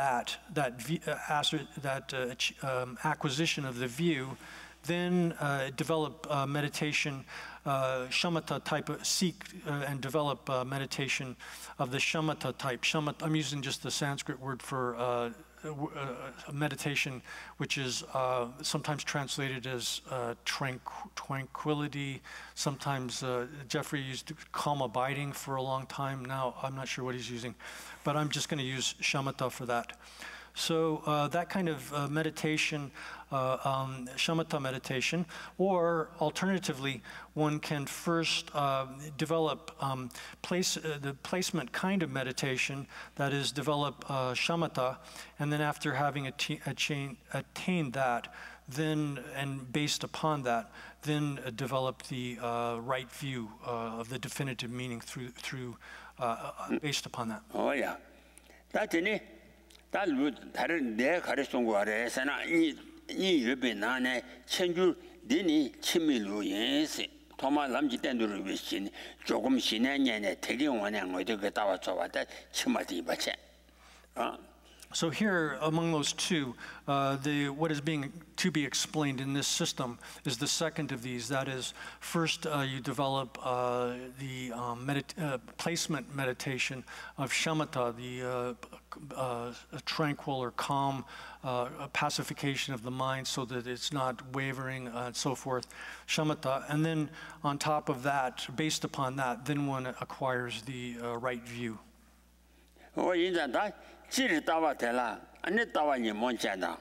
Speaker 2: acquisition of the view, then develop meditation, shamatha type, seek and develop meditation of the shamatha type. Shamatha, I'm using just the Sanskrit word for meditation, which is sometimes translated as tranquility. Sometimes Jeffrey used calm abiding for a long time. Now I'm not sure what he's using, but I'm just going to use shamatha for that. So that kind of meditation, shamatha meditation, or alternatively, one can first develop the placement kind of meditation, that is, develop shamatha, and then after having attained that, then, and based upon that, then develop the right view of the definitive meaning through based upon that.
Speaker 1: Oh yeah, that's it. 다른 내 가르친 거 아래서나 이 옆에나네 천주 되니 친밀로 예스 도마 남지 땐도를 위신 조금 신내년에 되게 원한 거도 그 따와 줘봤다 치마디 받체
Speaker 2: So here, among those two, what is to be explained in this system is the second of these. That is, first you develop the placement meditation of shamatha, the tranquil or calm pacification of the mind so that it's not wavering and so forth, shamatha. And then on top of that, based upon that, then one acquires the right view.
Speaker 1: 지리 따와텔라 안에 따와니 뭔잖아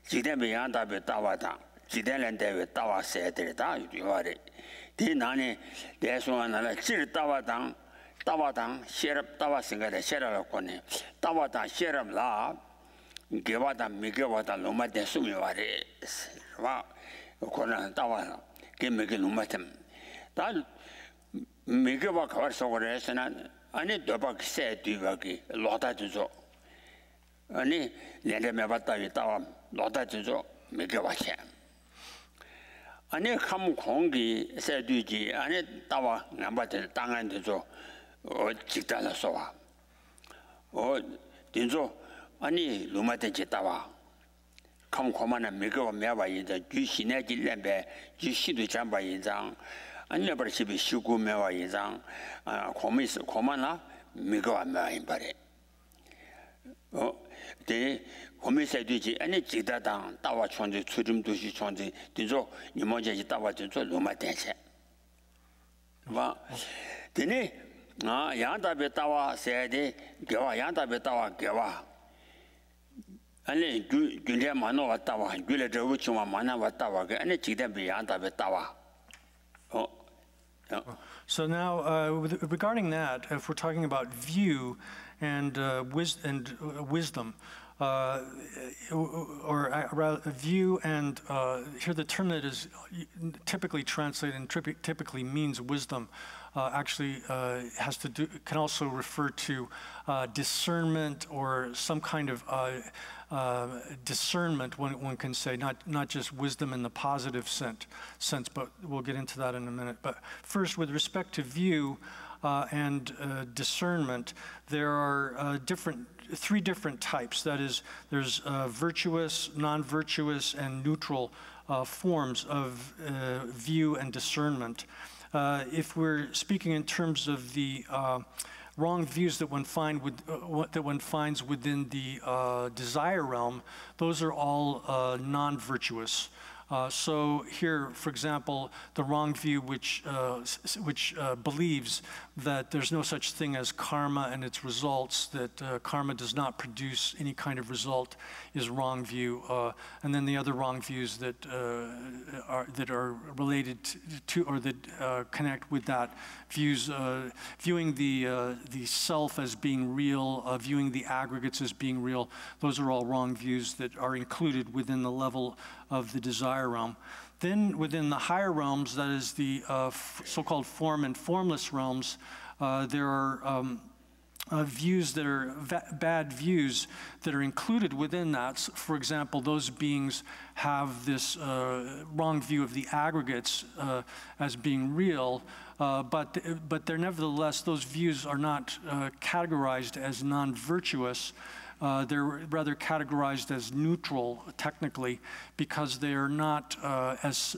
Speaker 1: 지대비 양답에 따와다 지대랜데에 따와세들다 이거래 디나니 대소하나라 지리 따와당 셰럽 따와생가데 셰럽고네 따와당 셰럽라 개와다 미개와다 로마데 수미와래 와 코나 따와 개미게 로마템 다 미개와 가서고래서나 아니 더박 세뒤바기 로다주죠 아니 내려면 봤다 있다와 로다주죠 미개와체 아니 감 공기 세뒤지 아니 따와 남바들 땅안도죠 직달라서 와 딘조 아니 루마데 따와 감 고만한 미개와 매와 이제 주시내 길래배 주시도 잠바 인장 아니 버시비 쉬고 매와 인장 고미스 고만나 미개와 매인 바래 대 고미세되지 아니 지다당 따와 촌지 추림도시 촌지 딘조 이모제지 따와 딘조 루마데체 와 되니 양답에 따와 세데 개와 양답에 따와 개와 아니 균제 만노 왔다와 균레 저우치와 만나 왔다와 아니 지대비 양답에 따와
Speaker 2: So now, regarding that, if we're talking about view and wisdom, or rather view and here the term that is typically translated and typically means wisdom actually can also refer to discernment or some kind of discernment. One can say not just wisdom in the positive sense, but we'll get into that in a minute. But first, with respect to view and discernment, there are three different types. That is, there's virtuous, non-virtuous, and neutral forms of view and discernment. If we're speaking in terms of the wrong views that one finds within the desire realm, those are all non-virtuous. So here, for example, the wrong view which believes that there's no such thing as karma and its results, that karma does not produce any kind of result, is wrong view. And then the other wrong views that are related to or that connect with that views, viewing the self as being real, viewing the aggregates as being real. Those are all wrong views that are included within the level of the desire realm. Then within the higher realms, that is the so-called form and formless realms, there are views that are bad views that are included within that. For example, those beings have this wrong view of the aggregates as being real, but they're nevertheless, those views are not categorized as non-virtuous. They're rather categorized as neutral, technically, because they are not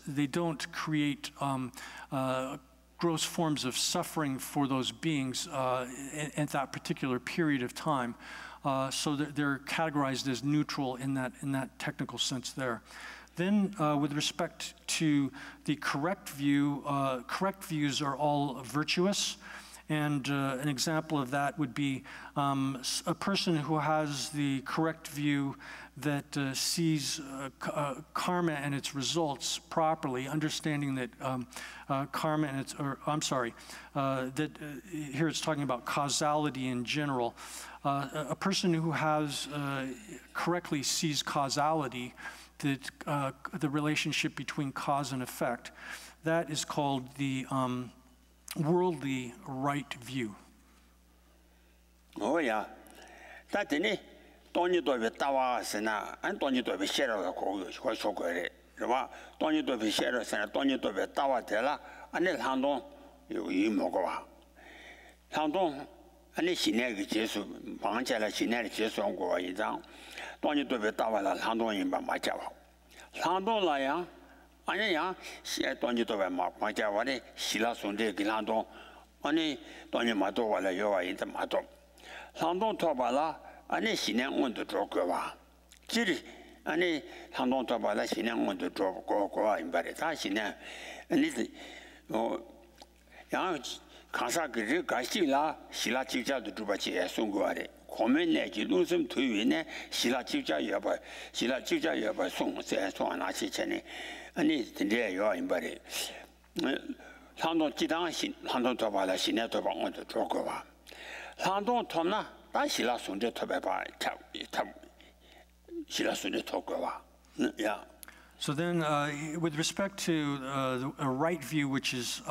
Speaker 2: they don't create gross forms of suffering for those beings at that particular period of time. So they're categorized as neutral in that technical sense there. Then with respect to the correct view, correct views are all virtuous. And an example of that would be a person who has the correct view that sees karma and its results properly, understanding that karma and its, that here it's talking about causality in general. A person who has correctly sees causality, that the relationship between cause and effect, that is called the worldly right view.
Speaker 1: Oh yeah, that any don't you do with Tawasana and don't you do with Shero Kosokore. Don't you do with Shero and don't you do with Tawatella and then Handon you Mogoa. Handon and the Shineg Jesu, Panchela Shineg Jesu on Goa down. Don't you do with Tawala Handon in Bamajawa. Handon Laya. 아니야, 돈이도 막 맞아와네 실라손데 길한도 아니 돈이 마도 와라 요와 인다 마도 상동 토발라 아니 신행 온도 쪼거와 지리 아니 상동 토발라 신행 온도 쪼고 임바레 다 신행 아니 양 가사 그리 가시라 실라 집자도 두바지 송고아레 고면내지 눈숨 뒤위네 실라 집자 여봐 실라 집자 여봐 송세 송하나시 전에 아니 근데 요 임바리 상동 지당신 상동 도발라 신내 도방도 좋고 봐 상동 토나 다시라 손제 토배봐 탑 시라 손제 토고 봐 야.
Speaker 2: So then, with respect to a right view, which is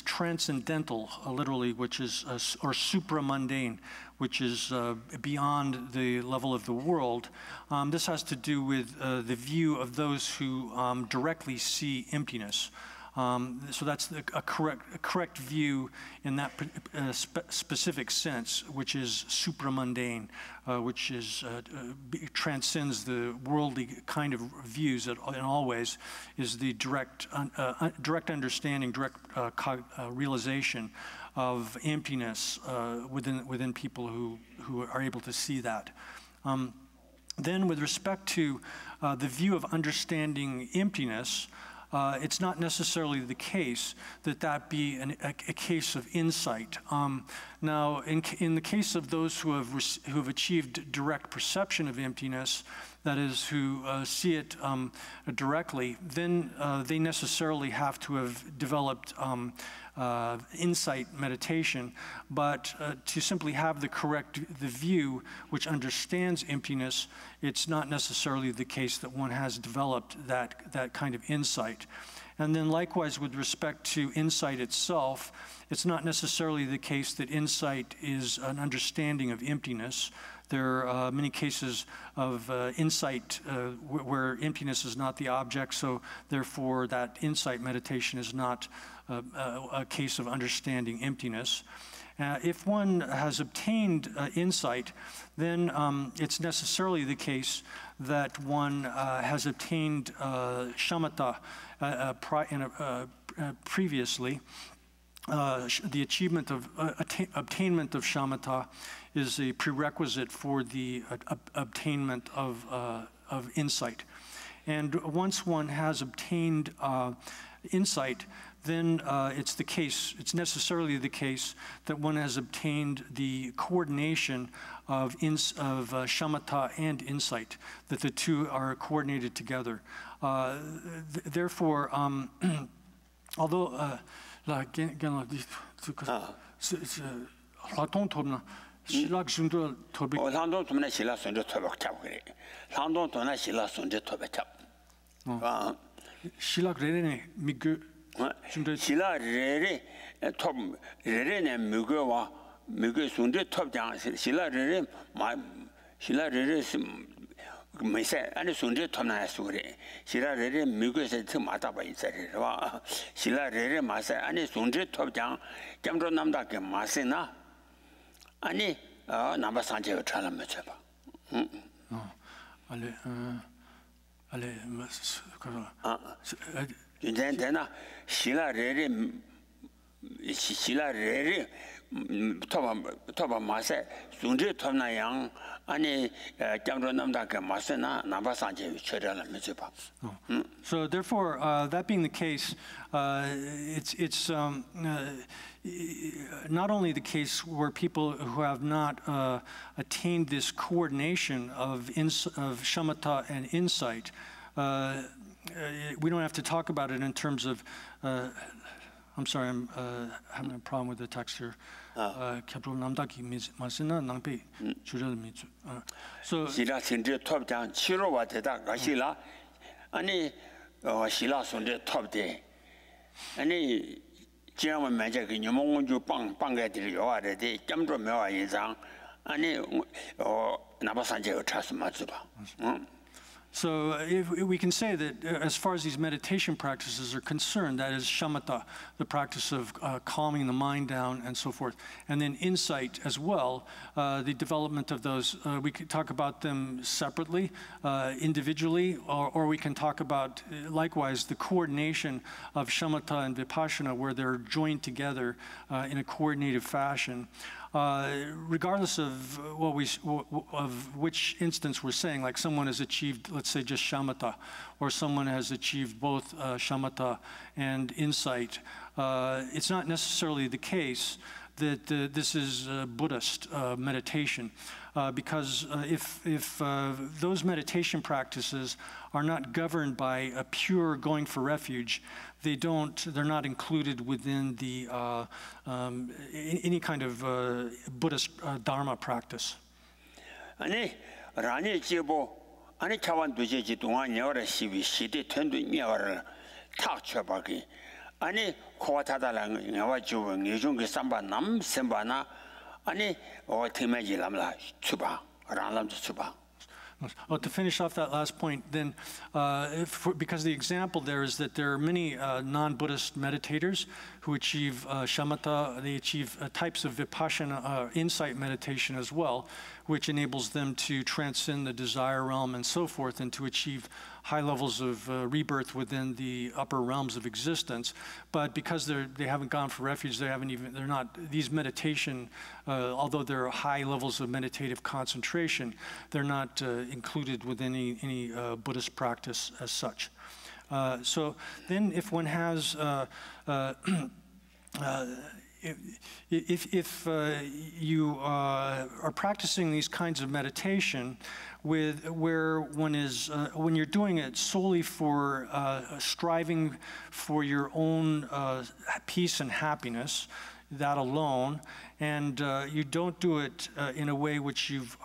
Speaker 2: transcendental, literally, which is or supramundane, which is beyond the level of the world, this has to do with the view of those who directly see emptiness. So that's a correct view in that specific sense, which is supramundane, which is transcends the worldly kind of views that in all ways is the direct understanding, direct realization of emptiness within people who are able to see that. Then with respect to the view of understanding emptiness, it's not necessarily the case that be a case of insight. Now, in the case of those who have achieved direct perception of emptiness, that is, who see it directly, then they necessarily have to have developed insight meditation. But to simply have the view which understands emptiness, it's not necessarily the case that one has developed that kind of insight. And then likewise, with respect to insight itself, it's not necessarily the case that insight is an understanding of emptiness. There are many cases of insight where emptiness is not the object, so therefore that insight meditation is not a case of understanding emptiness. If one has obtained insight, then it's necessarily the case that one has obtained shamatha previously. The achievement of obtainment of shamatha is a prerequisite for the obtainment of insight. And once one has obtained insight, then it's necessarily the case that one has obtained the coordination of shamatha and insight, that the two are coordinated together. Therefore, although
Speaker 1: Shila Rere Tom Rere Mugowa 미국 순대 톱장 실라르르 실라르르 메세 아니 순대 톱나야 수그래 실라르르 미국에서 더 맞아봐 있어요 와 실라르르 마세 아니 순대 톱장 점도 남다게 마세나 아니 남바 산제 차라면 쳐봐
Speaker 2: 알레 알레 그거
Speaker 1: 이제 되나 실라르르 토바 마세 순제 톱나양 아니 장로 남다게 마세나 남바 산제 쳐라면 쳐봐
Speaker 2: So therefore, that being the case, it's not only the case where people who have not attained this coordination of shamatha and insight, we don't have to talk about it in terms of. I'm sorry, I'm having a problem with the text here. So.
Speaker 1: 아니 실라 손데 톱데 아니 지금은 매제 그 녀몽주 빵게들이 요아래데 점도 매와 인상 아니 나바산제 차스 맞지바
Speaker 2: So if we can say that as far as these meditation practices are concerned, that is shamatha, the practice of calming the mind down and so forth, and then insight as well, the development of those, we could talk about them separately, individually, or we can talk about, likewise, the coordination of shamatha and vipassana, where they're joined together in a coordinated fashion. Regardless of of which instance we're saying, like someone has achieved, let's say, just shamatha, or someone has achieved both shamatha and insight, it's not necessarily the case that this is Buddhist meditation, because if those meditation practices are not governed by a pure going for refuge, they're not included within the any kind of Buddhist Dharma practice.
Speaker 1: 아니 라니 지보 아니 차원 두제지 동안 여러 시대 텐도 여러 탁 쳐봐기 아니 코와타달랑 여와 주원 예중게 삼바 남 셈바나 아니 팀에지 람라 추바 랑람도 추바.
Speaker 2: To finish off that last point, then, because the example there is that there are many non-Buddhist meditators who achieve shamatha, they achieve types of vipassana, insight meditation as well, which enables them to transcend the desire realm and so forth, and to achieve high levels of rebirth within the upper realms of existence. But because they haven't gone for refuge, they're not, these meditation, although there are high levels of meditative concentration, they're not included within any Buddhist practice as such. So then if one has, if you are practicing these kinds of meditation where one is, when you're doing it solely for striving for your own peace and happiness, that alone, and you don't do it in a way which you've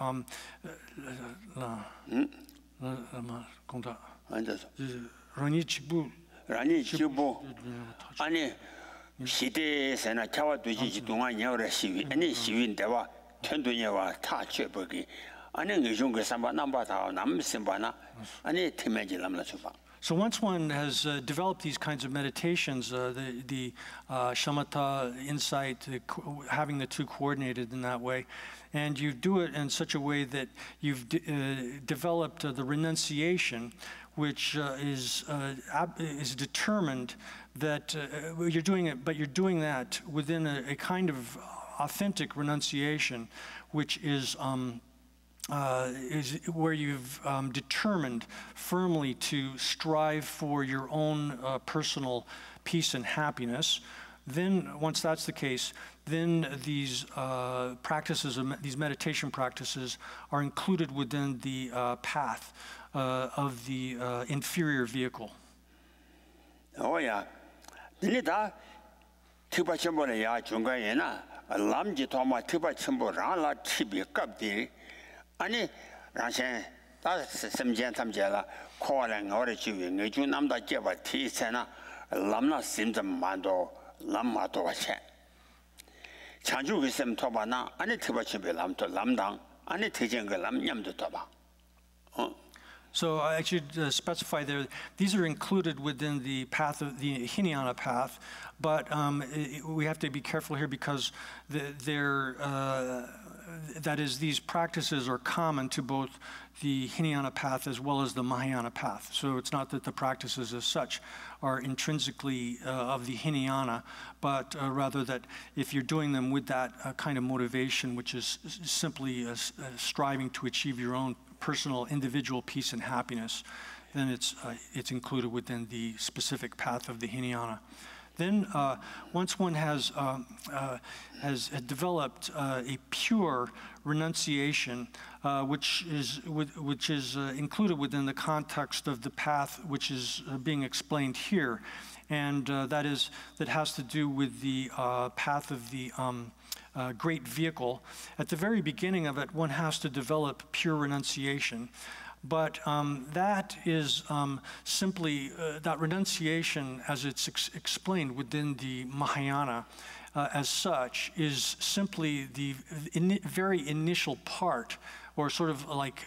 Speaker 1: 아니 시대에서나 차와 두지 동안 여러 시위 아니 시위인데와 천도녀와 타 쳐보기 아니 의중그 삼바 남바다 남심바나 아니 팀에지 남라 주바.
Speaker 2: So once one has developed these kinds of meditations, the shamatha, insight, having the two coordinated in that way, and you do it in such a way that you've developed the renunciation, which is determined that you're doing it, but you're doing that within a kind of authentic renunciation, which is where you've determined firmly to strive for your own personal peace and happiness. Then, once that's the case, then these practices, these meditation practices, are included within the path of the inferior vehicle.
Speaker 1: Oh yeah, 니다 티바 첨보는 중간에나 남지 도마 티바 첨보 라라 티비 갑디 아니 라신 다 심전 탐제라 코랑 어리 주위 내주 남다 제바 티세나 람나 심점 만도 람마도 와체 창조의 셈 토바나 안에 특별치배 람도 람당 안에 대전거 람냠도 토바.
Speaker 2: So I should specify there, these are included within the path of the Hinayana path, but we have to be careful here because that is, these practices are common to both the Hinayana path as well as the Mahayana path. So it's not that the practices as such are intrinsically of the Hinayana, but rather that if you're doing them with that kind of motivation, which is simply striving to achieve your own personal, individual peace and happiness, then it's included within the specific path of the Hinayana. Then, once one has developed a pure renunciation, which is included within the context of the path which is being explained here, and that has to do with the path of the great vehicle. At the very beginning of it, one has to develop pure renunciation. But that is simply, that renunciation, as it's explained within the Mahayana as such, is simply the very initial part, or sort of like,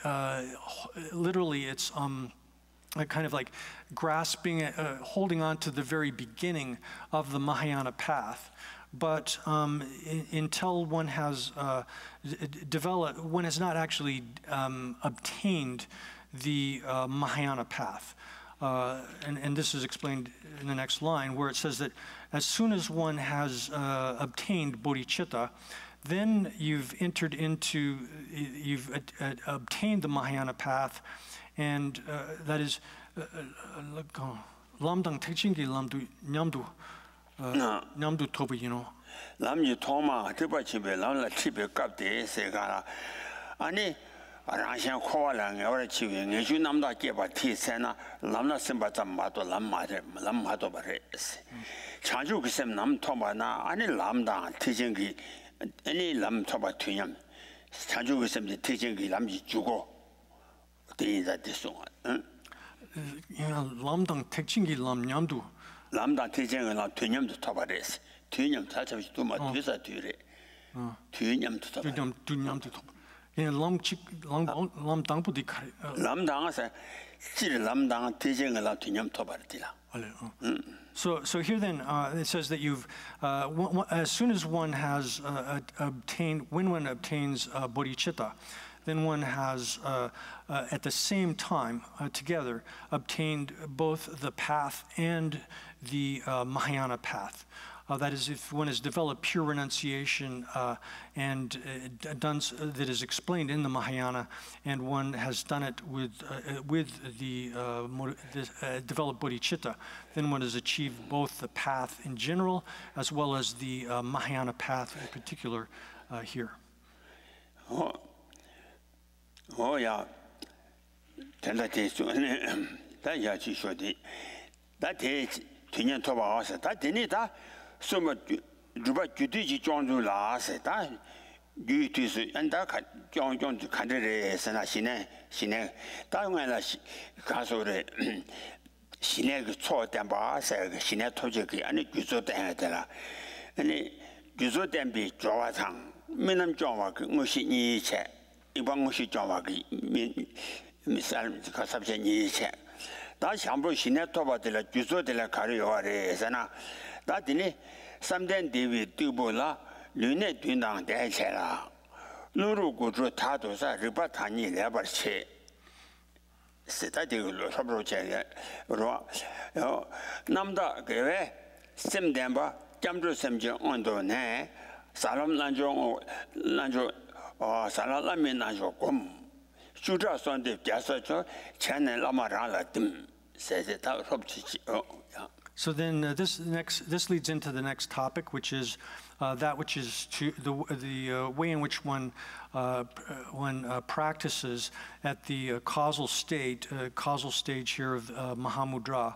Speaker 2: literally it's kind of like grasping, holding on to the very beginning of the Mahayana path. But until one has developed, one has not actually obtained the Mahayana path. And this is explained in the next line, where it says that as soon as one has obtained bodhicitta, then you've entered into, you've obtained the Mahayana path, and that is lamdang tekchingi lamdu nyamdu. Nyamdu toba, you know.
Speaker 1: Lamju toma, tiba chibe, lamla chibe kapte, segara. Ani, Ranshan Koalang, or chibe, Niju Namda Geba T. Sena, Lamna Simbata Mato, Lamato Bares. Chanju Kisem Nam Toba na, Ani Lamda, Tijingi, any Lam Toba Tuyam. Chanju Kisem, the Tijingi Lamji Jugo. The that this one.
Speaker 2: Lamdang tekchingi lam nyamdu.
Speaker 1: 람다 대쟁은 뒤념도 타바레스 뒤념 자체가 또 맞으사 뒤래 뒤념도 타바
Speaker 2: 뒤념도 타바 람 당부디
Speaker 1: 람당아서 질 람당 대쟁을 뒤념 타바르디라.
Speaker 2: So here then it says that you've as soon as one has obtained, when one obtains bodhicitta, then one has at the same time together obtained both the path and the Mahayana path. That is, if one has developed pure renunciation and done that is explained in the Mahayana, and one has done it with the developed bodhicitta, then one has achieved both the path in general as well as the Mahayana path in particular here.
Speaker 1: Oh yeah, that is that is Tinian Toba, that Dinita, so much Juba Judici John Last, that you to and that John to Candere Sana Sine, that when I Casore Sine saw them by Sine Tojiki and Guzo Dana, and Guzo Dembi Jawatang, Minam Jawak, Mushi Che, Ibangushi Jawaki, Miss Alcasabje Che. 다 샴부 시네토바들 주소들 가려와레잖아. 다디니 삼된 디비 뚜보라 르네 dwindang 대체라. 누르고주 타도사 리바타니 레버치. 스타디로 서브로체. 로 남다 그래 셈덴바 잠주 셈지 온도네. 사람 난조 사람라면 난조 곰. So
Speaker 2: then this leads into the next topic, which is that which is the way in which one practices at the causal stage here of Mahamudra,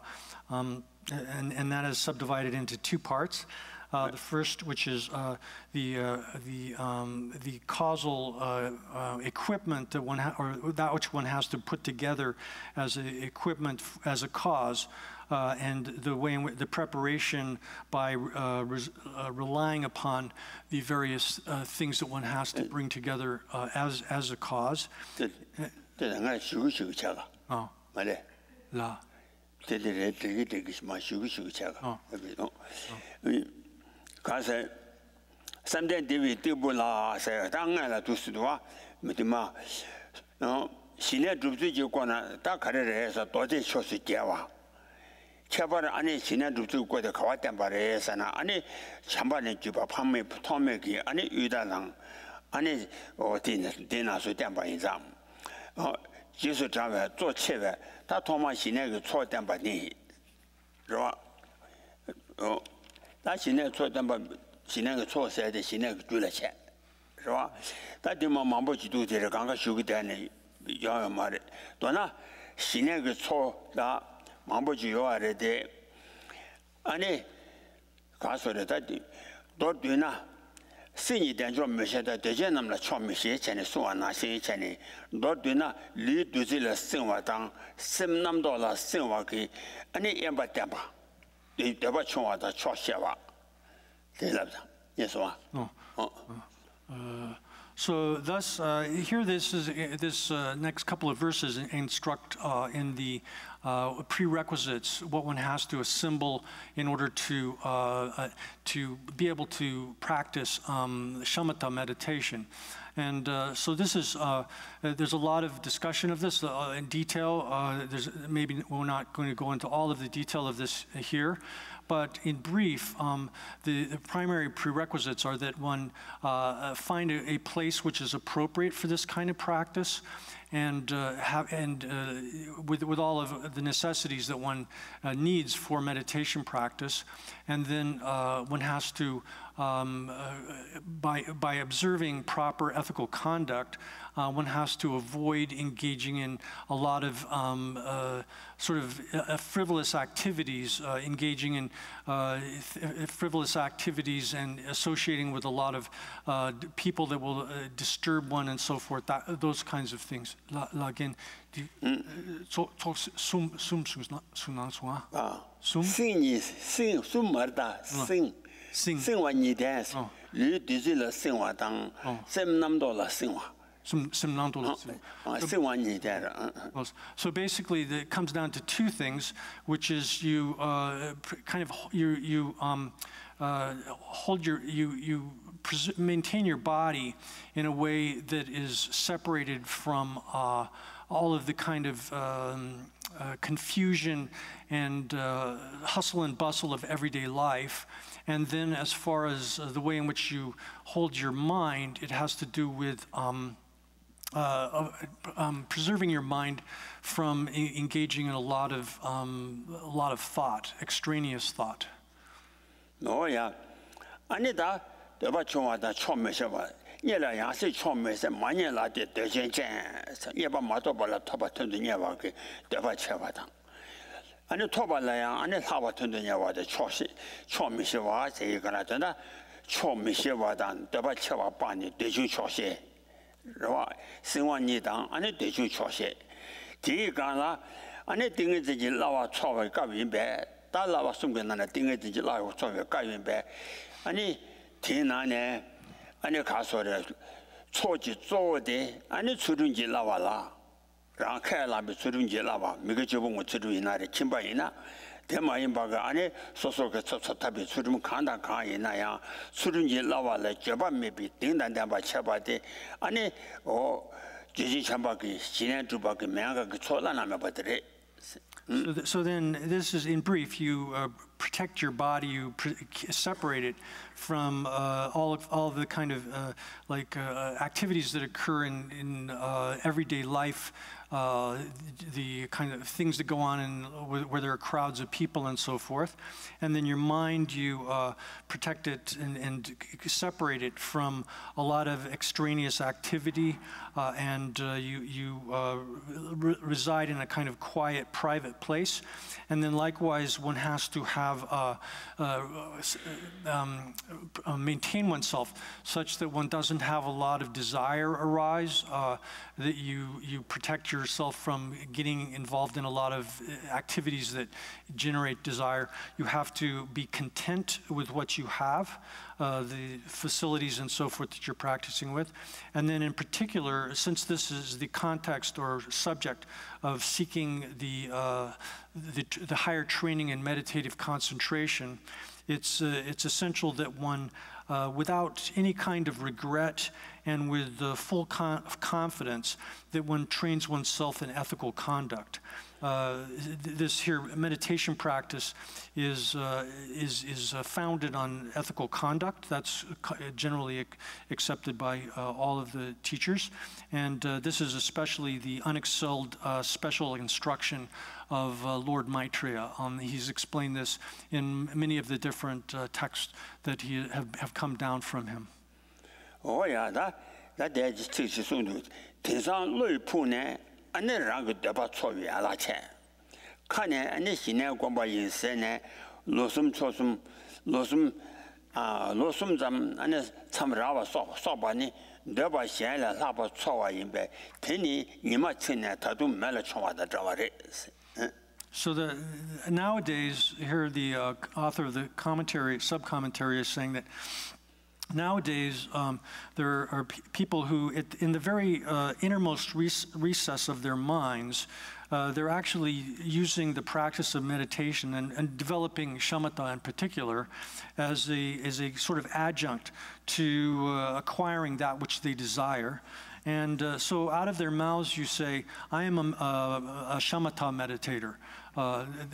Speaker 2: and that is subdivided into two parts. The first, which is the causal equipment that one or that which one has to put together as a equipment as a cause and the way in which the preparation by relying upon the various things that one has to bring together as a cause. Oh. La.
Speaker 1: Sometimes David Tibula say, Tangala to Sudwa, Mitima, no, Sine Drutu Gona, Takare, a Tote Chosi Java. Chabar Ani Sine Drutu go the Kawatambares and Ani Chambani Juba Pame, Tomeki, Ani Udalang, Ani or Dina Sutamba in Zam. Jesus Java, Zocheva, Tatoma Sine, Totambani. That Sine Totamba. 现在个错赛的，现在个赚了钱，是吧？但对嘛，忙不起都在刚刚修个单呢，要嘛的。当然，现在个错那忙不起要啊的，安尼，刚说的，他的，多对呢，生意单做没些的，这些那么错没些钱的，送啊那些钱的，多对呢，你都是了生活当，生那么多了生活给，安尼也不点吧，对对吧？穷啊的错些吧。 Yes,
Speaker 2: so thus, here this next couple of verses instruct in the prerequisites what one has to assemble in order to be able to practice shamatha meditation. And so this is, there's a lot of discussion of this in detail. Maybe we're not going to go into all of the detail of this here. But in brief, the primary prerequisites are that one find a place which is appropriate for this kind of practice, and with all of the necessities that one needs for meditation practice, and then one has to, by observing proper ethical conduct, one has to avoid engaging in a lot of sort of frivolous activities, engaging in frivolous activities and associating with a lot of people that will disturb one and so forth, those kinds of things. Again, so basically, it comes down to two things, which is you maintain your body in a way that is separated from all of the kind of confusion and hustle and bustle of everyday life. And then as far as the way in which you hold your mind, it has to do with preserving your mind from engaging in a lot of thought, extraneous thought.
Speaker 1: Oh yeah, Anita, the Bachoma, Chomesha, Yella Yasi Chomes, and Manila did the Jen, Yaba Matobala Tobaton the Yavaki, the Bachavata. And the Tobalaya, and the Habaton the Yava, the Chomisha, say Ganatana, Chomisha, the Bachava Bani, the Ju Choshe. Singwan Yidang, and it did you Choshe. Tigana, and it thing is the Lava Chow Gavin Bear, that Lava Sungan and a thing is the Lava Chow Gavin Bear, and it Tinane, and the castle, Choji Zode, and it Surunji Lava, Rankala, Surunji Lava, Migajum to do in a Chimbaina. Tema imbaga ane sosoga tabi surum kanda kaina ya surunji lawa le jaba mebi dingdan damba chabade ane o jiji chambaki jinen tubaki meanga chola na mabadre.
Speaker 2: So then, this is in brief. You protect your body. You separate it from all of the kind of activities that occur in everyday life. The kind of things that go on where there are crowds of people and so forth. And then your mind, you protect it and separate it from a lot of extraneous activity, and you reside in a kind of quiet, private place. And then likewise, one has to have have maintain oneself such that one doesn't have a lot of desire arise, that you protect yourself from getting involved in a lot of activities that generate desire. You have to be content with what you have, the facilities and so forth that you're practicing with. And then in particular, since this is the context or subject of seeking the higher training in meditative concentration, it's essential that one, without any kind of regret and with full confidence, that one trains oneself in ethical conduct. This here meditation practice is founded on ethical conduct. That's generally accepted by all of the teachers, and this is especially the unexcelled special instruction of Lord Maitreya. He's explained this in many of the different texts that have come down from him.
Speaker 1: Oh yeah, that is just so good. 안에 랑그 대바 초위 알아채 칸에 안에 신의 공부 인생에 로숨 초숨 로숨 로숨잠 안에 참라와 소바니 대바 셴라 라바 초와 인베 테니 니마친에 다도 말아 초와다 저와레.
Speaker 2: So nowadays, here the author of the commentary, sub-commentary, is saying that nowadays, there are people who, in the very innermost recess of their minds, they're actually using the practice of meditation and developing shamatha in particular as a sort of adjunct to acquiring that which they desire. And so out of their mouths you say, I am a shamatha meditator.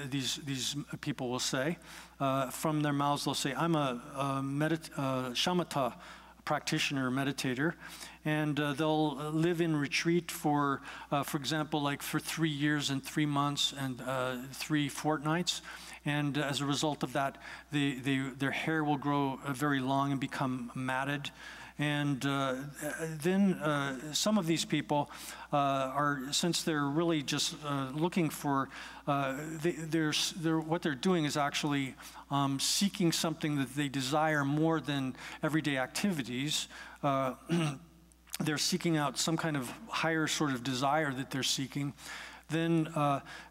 Speaker 2: These people will say. From their mouths they'll say, I'm a shamatha practitioner, meditator, and they'll live in retreat for example, like for 3 years and 3 months and 3 fortnights. And as a result of that, their hair will grow very long and become matted. And then some of these people since they're really just looking for, what they're doing is actually seeking something that they desire more than everyday activities. They're seeking out some kind of higher sort of desire that they're seeking. Then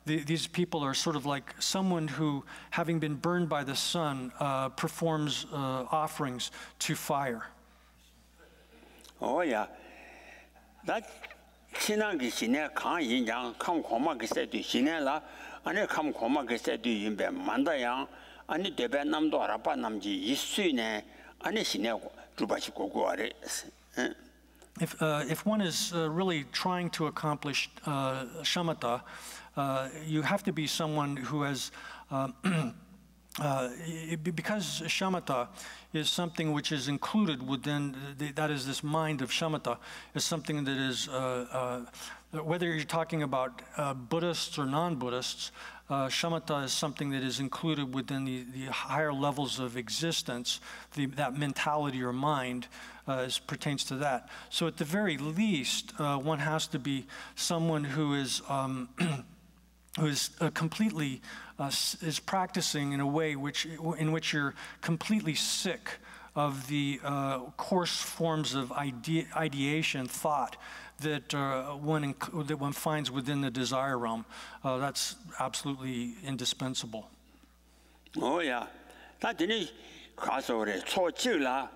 Speaker 2: these people are sort of like someone who, having been burned by the sun, performs offerings to fire.
Speaker 1: Oh yeah, that 신앙기 신에 강 인장 강 고마게 세도 신에라 안에 강 고마게 세도 인베 만다양 아니 대변남도 알아봐 남지 이수네 안에 신에 주바시 고고아래.
Speaker 2: If one is really trying to accomplish shamatha, you have to be someone who has because shamatha is something which is included within, that is this mind of shamatha, is something that is, whether you're talking about Buddhists or non-Buddhists, shamatha is something that is included within the higher levels of existence, that mentality or mind pertains to that. So at the very least, one has to be someone who is completely is practicing in a way in which you're completely sick of the coarse forms of ideation, thought that one finds within the desire realm. That's absolutely indispensable.
Speaker 1: Oh yeah, that is 가서 그래 초지라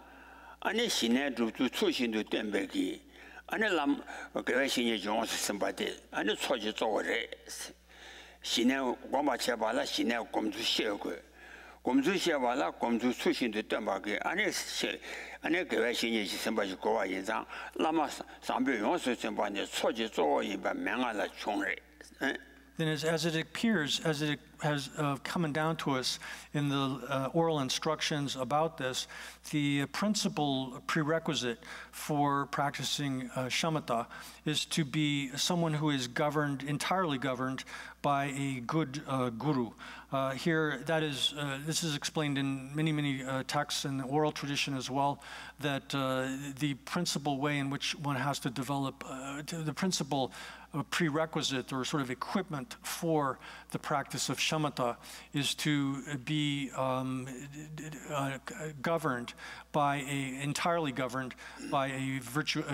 Speaker 1: 아니 신의 주주 초신도 땜백이 아니 람 그 신의 종스 선바데 아니 초지 조래 신의 고마체 발라 신의 공주 시고 공주 시발라 공주 초신도 땜백이 아니 그 신의 선바지 고와 인상 라마 상배 용스 선바데 초지 조이 바 명알라 총래.
Speaker 2: Then as it appears, as it has come down to us in the oral instructions about this, the principal prerequisite for practicing shamatha is to be someone who is entirely governed by a good guru. Here, this is explained in many texts in the oral tradition as well, that the principal way in which one has to develop, the principal prerequisite or sort of equipment for the practice of shamatha is to be entirely governed by a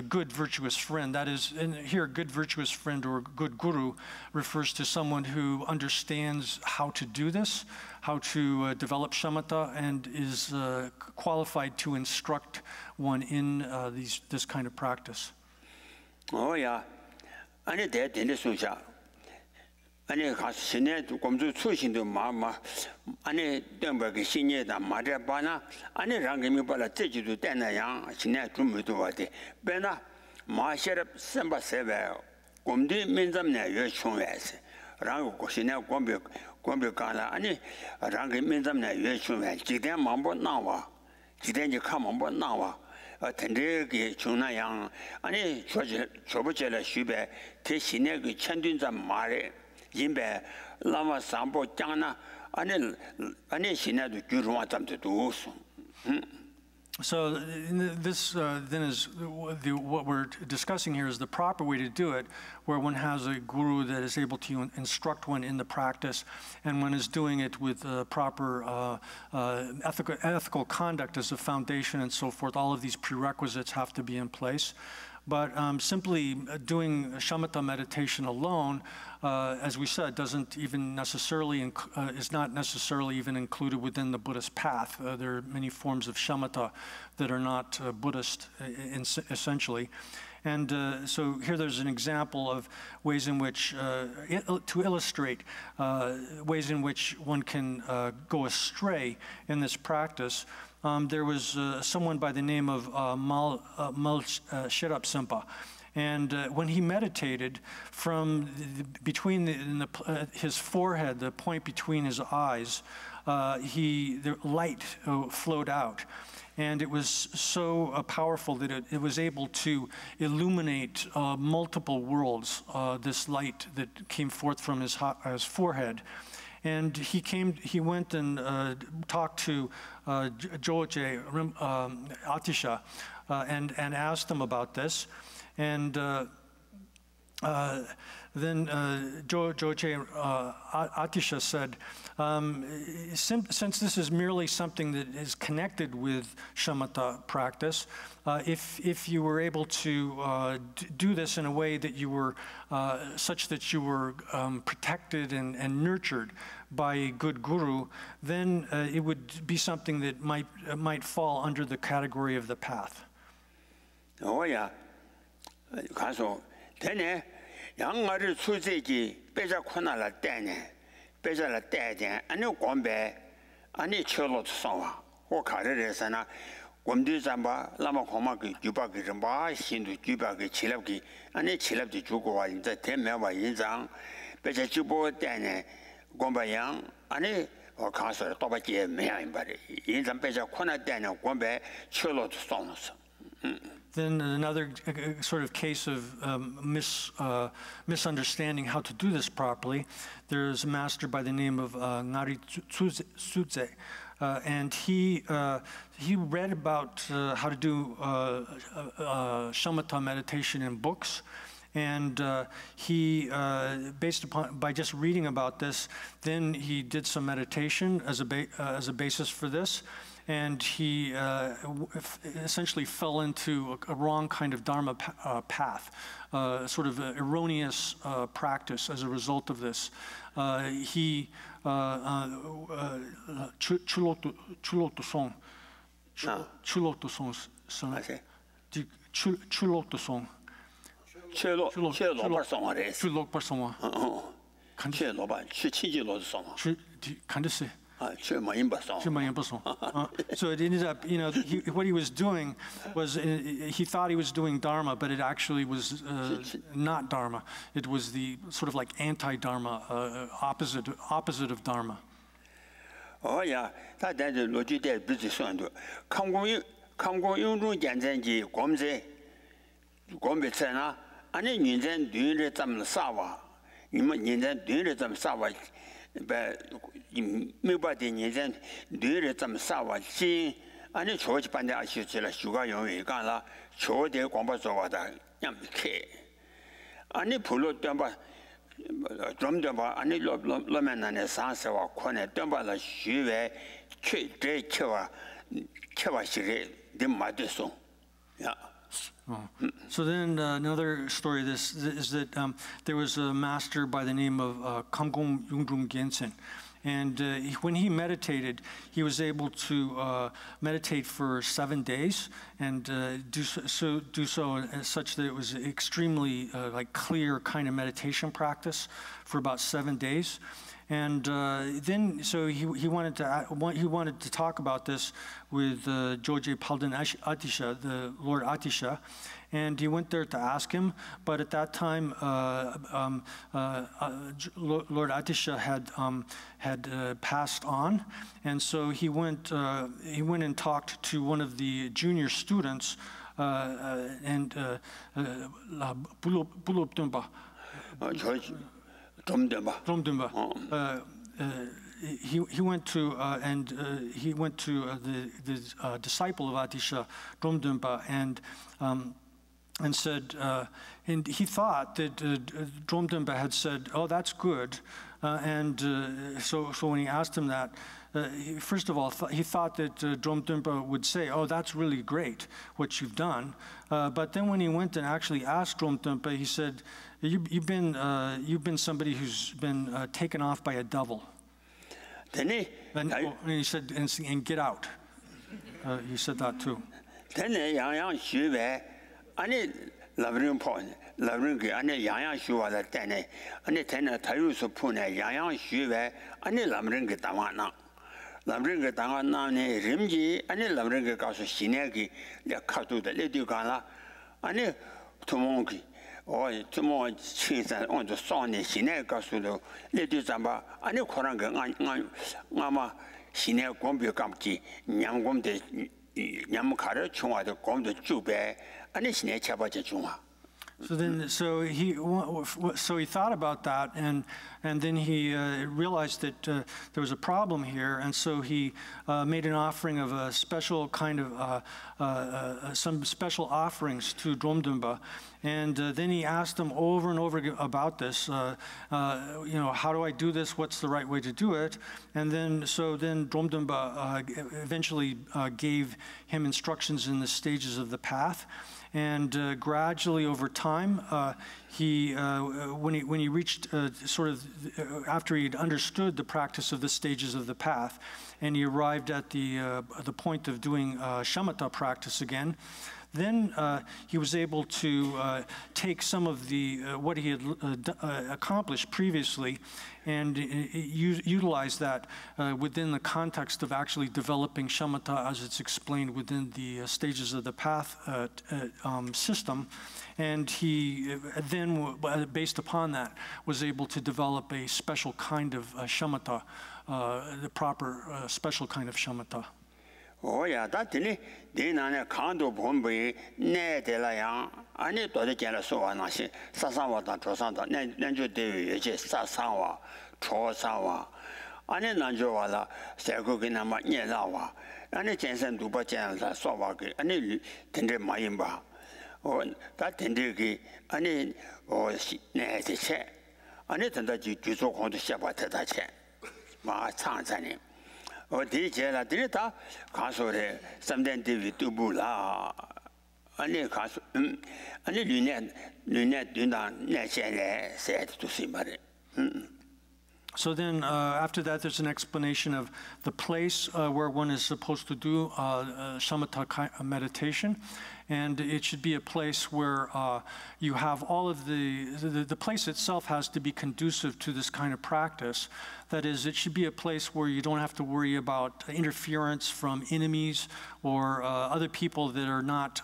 Speaker 2: good virtuous friend. That is, here, a good virtuous friend or good guru refers to someone who understands how to do this, how to develop shamatha, and is qualified to instruct one in this kind of practice.
Speaker 1: Oh yeah, 아니 대대는 순자. 아니 가서 신내도 검주 출신도 마마 아니 덤버게 신내다 말해 봐나 아니 랑게미 발라 제주도 때나야 신내 좀 도와대 배나 마셔럽 선바세베 검디 민zam내 여총외스 랑고 신내 검비 가나 아니 랑게 민zam내 여총외 지대 만보 나와 지대지 가만보 나와 텐데게 중나양 아니 저버절에 쉬베 대신에 그 천둔자 말에 인베 라마 삼보 장나 아니 신나도 주로와 잠도
Speaker 2: So this then is what we're discussing here is the proper way to do it, where one has a guru that is able to instruct one in the practice, and one is doing it with proper ethical conduct as a foundation and so forth. All of these prerequisites have to be in place. But simply doing shamatha meditation alone, as we said, doesn't even necessarily is not necessarily even included within the Buddhist path. There are many forms of shamatha that are not Buddhist, essentially. And so here there's an example of ways in which, to illustrate ways in which one can go astray in this practice. There was someone by the name of Sherab Simpa, and when he meditated, from between his forehead, the point between his eyes, the light flowed out. And it was so powerful that it was able to illuminate multiple worlds, this light that came forth from his forehead. And he went and talked to Joje Atisha and asked him about this. And then Joje Atisha said, since this is merely something that is connected with shamatha practice, if you were able to do this in a way that you were such that you were protected and nurtured by a good guru, then it would be something that might fall under the category of the path.
Speaker 1: Oh yeah, 가서 되네. 양아를 수제지 빼자 코나라 때네. 빼자라 때대 아니 권배 아니 철로 싸와. 고 가르래서나 권디 잠바 라마 고마기 주바기 좀바 신도 주바기 칠랍기 아니 칠랍지 주고 와 이제 대매와 인장 빼자 주보 때네. 권배양 아니 가서 또바지 매양 바리 인장 빼자 코나 때네 권배 철로 싸워서.
Speaker 2: Then another sort of case of misunderstanding how to do this properly. There's a master by the name of Ngari Tsudze, and he read about how to do shamatha meditation in books, and by just reading about this, then he did some meditation as a basis for this. And he essentially fell into a wrong kind of dharma path, sort of erroneous practice as a result of this. He Chuloto song. So it ended up, what he was doing was he thought he was doing dharma, but it actually was not dharma. It was the sort of like anti-dharma, opposite of dharma.
Speaker 1: Oh yeah, that logic there busy sound. 강공용중简单지 검배잖아. 아니 인전 뒤에 좀 싸워. 이만 인전 뒤에 좀 싸워. 메바데 인전 뒤에 좀 싸워지. 아니 조지 반대 아시지라 슈가 용이 간라. 조대 공부 좋아다. 냠케. 아니 불로 좀 봐. 좀 더 봐. 아니 로맨안에 산세와 코네 덤발라 쉬외 최대 최와시게 dem마데소. 야.
Speaker 2: So then another story is that there was a master by the name of Kamgong Yungdrum Gyentsen. And when he meditated, he was able to meditate for 7 days and do so such that it was extremely like clear kind of meditation practice for about 7 days. And then, so he wanted to talk about this with Joje Palden Atisha, the Lord Atisha, and he went there to ask him. But at that time, Lord Atisha had passed on, and so he went and talked to one of the junior students, and Buloptumba. He went to the disciple of Atisha, Dromdumba, and said, and he thought that Dromdumba had said, "Oh, that's good," so when he asked him that, first of all, he thought that Dromdumba would say, "Oh, that's really great what you've done," but then when he went and actually asked Dromdumba, he said, You've been somebody who's been taken off by a devil." And he said, and get out. He said that too.
Speaker 1: 어, 좀 친산 온도 sonne 신의 가수도 레디 잠바 아니 코란 아마 신의 공부 감기 냠곰대 냠 가르 총화도 공도 주배 아니 신의 차바제 중화.
Speaker 2: So he thought about that, and then he realized that there was a problem here, and so he made an offering of a special kind of some special offerings to Dromdumba, and then he asked him over and over about this. How do I do this? What's the right way to do it? And then Dromdumba eventually gave him instructions in the stages of the path. And gradually over time, when he reached after he'd understood the practice of the stages of the path, and he arrived at the point of doing shamatha practice again, then he was able to take some of the what he had accomplished previously and utilize that within the context of actually developing shamatha as it's explained within the stages of the path system. And he then, based upon that, was able to develop a special kind of shamatha, the proper special kind of shamatha.
Speaker 1: Oh yeah, that didn't they condo bombe ne de la yang ani to de jela so na shi sa sa wa da cho sa da nan ju de ye je sa sa wa cho sa wa ani nan ju wa la se ko ge na ma nye la wa ani jen san du ba jen la so wa ge ani den de ma yin ba o da den de ge ani o ne de che ani den de ju zo kong de xia ba de da che ma chang zan ni 어 디제라 디다 가서래 삼된 디비 두부라 아니 가서 아니 류네 dü나 내세래 세도 심바래
Speaker 2: So then after that there's an explanation of the place where one is supposed to do shamatha meditation, and it should be a place where you have all of the place itself has to be conducive to this kind of practice. That is, it should be a place where you don't have to worry about interference from enemies or other people that are not,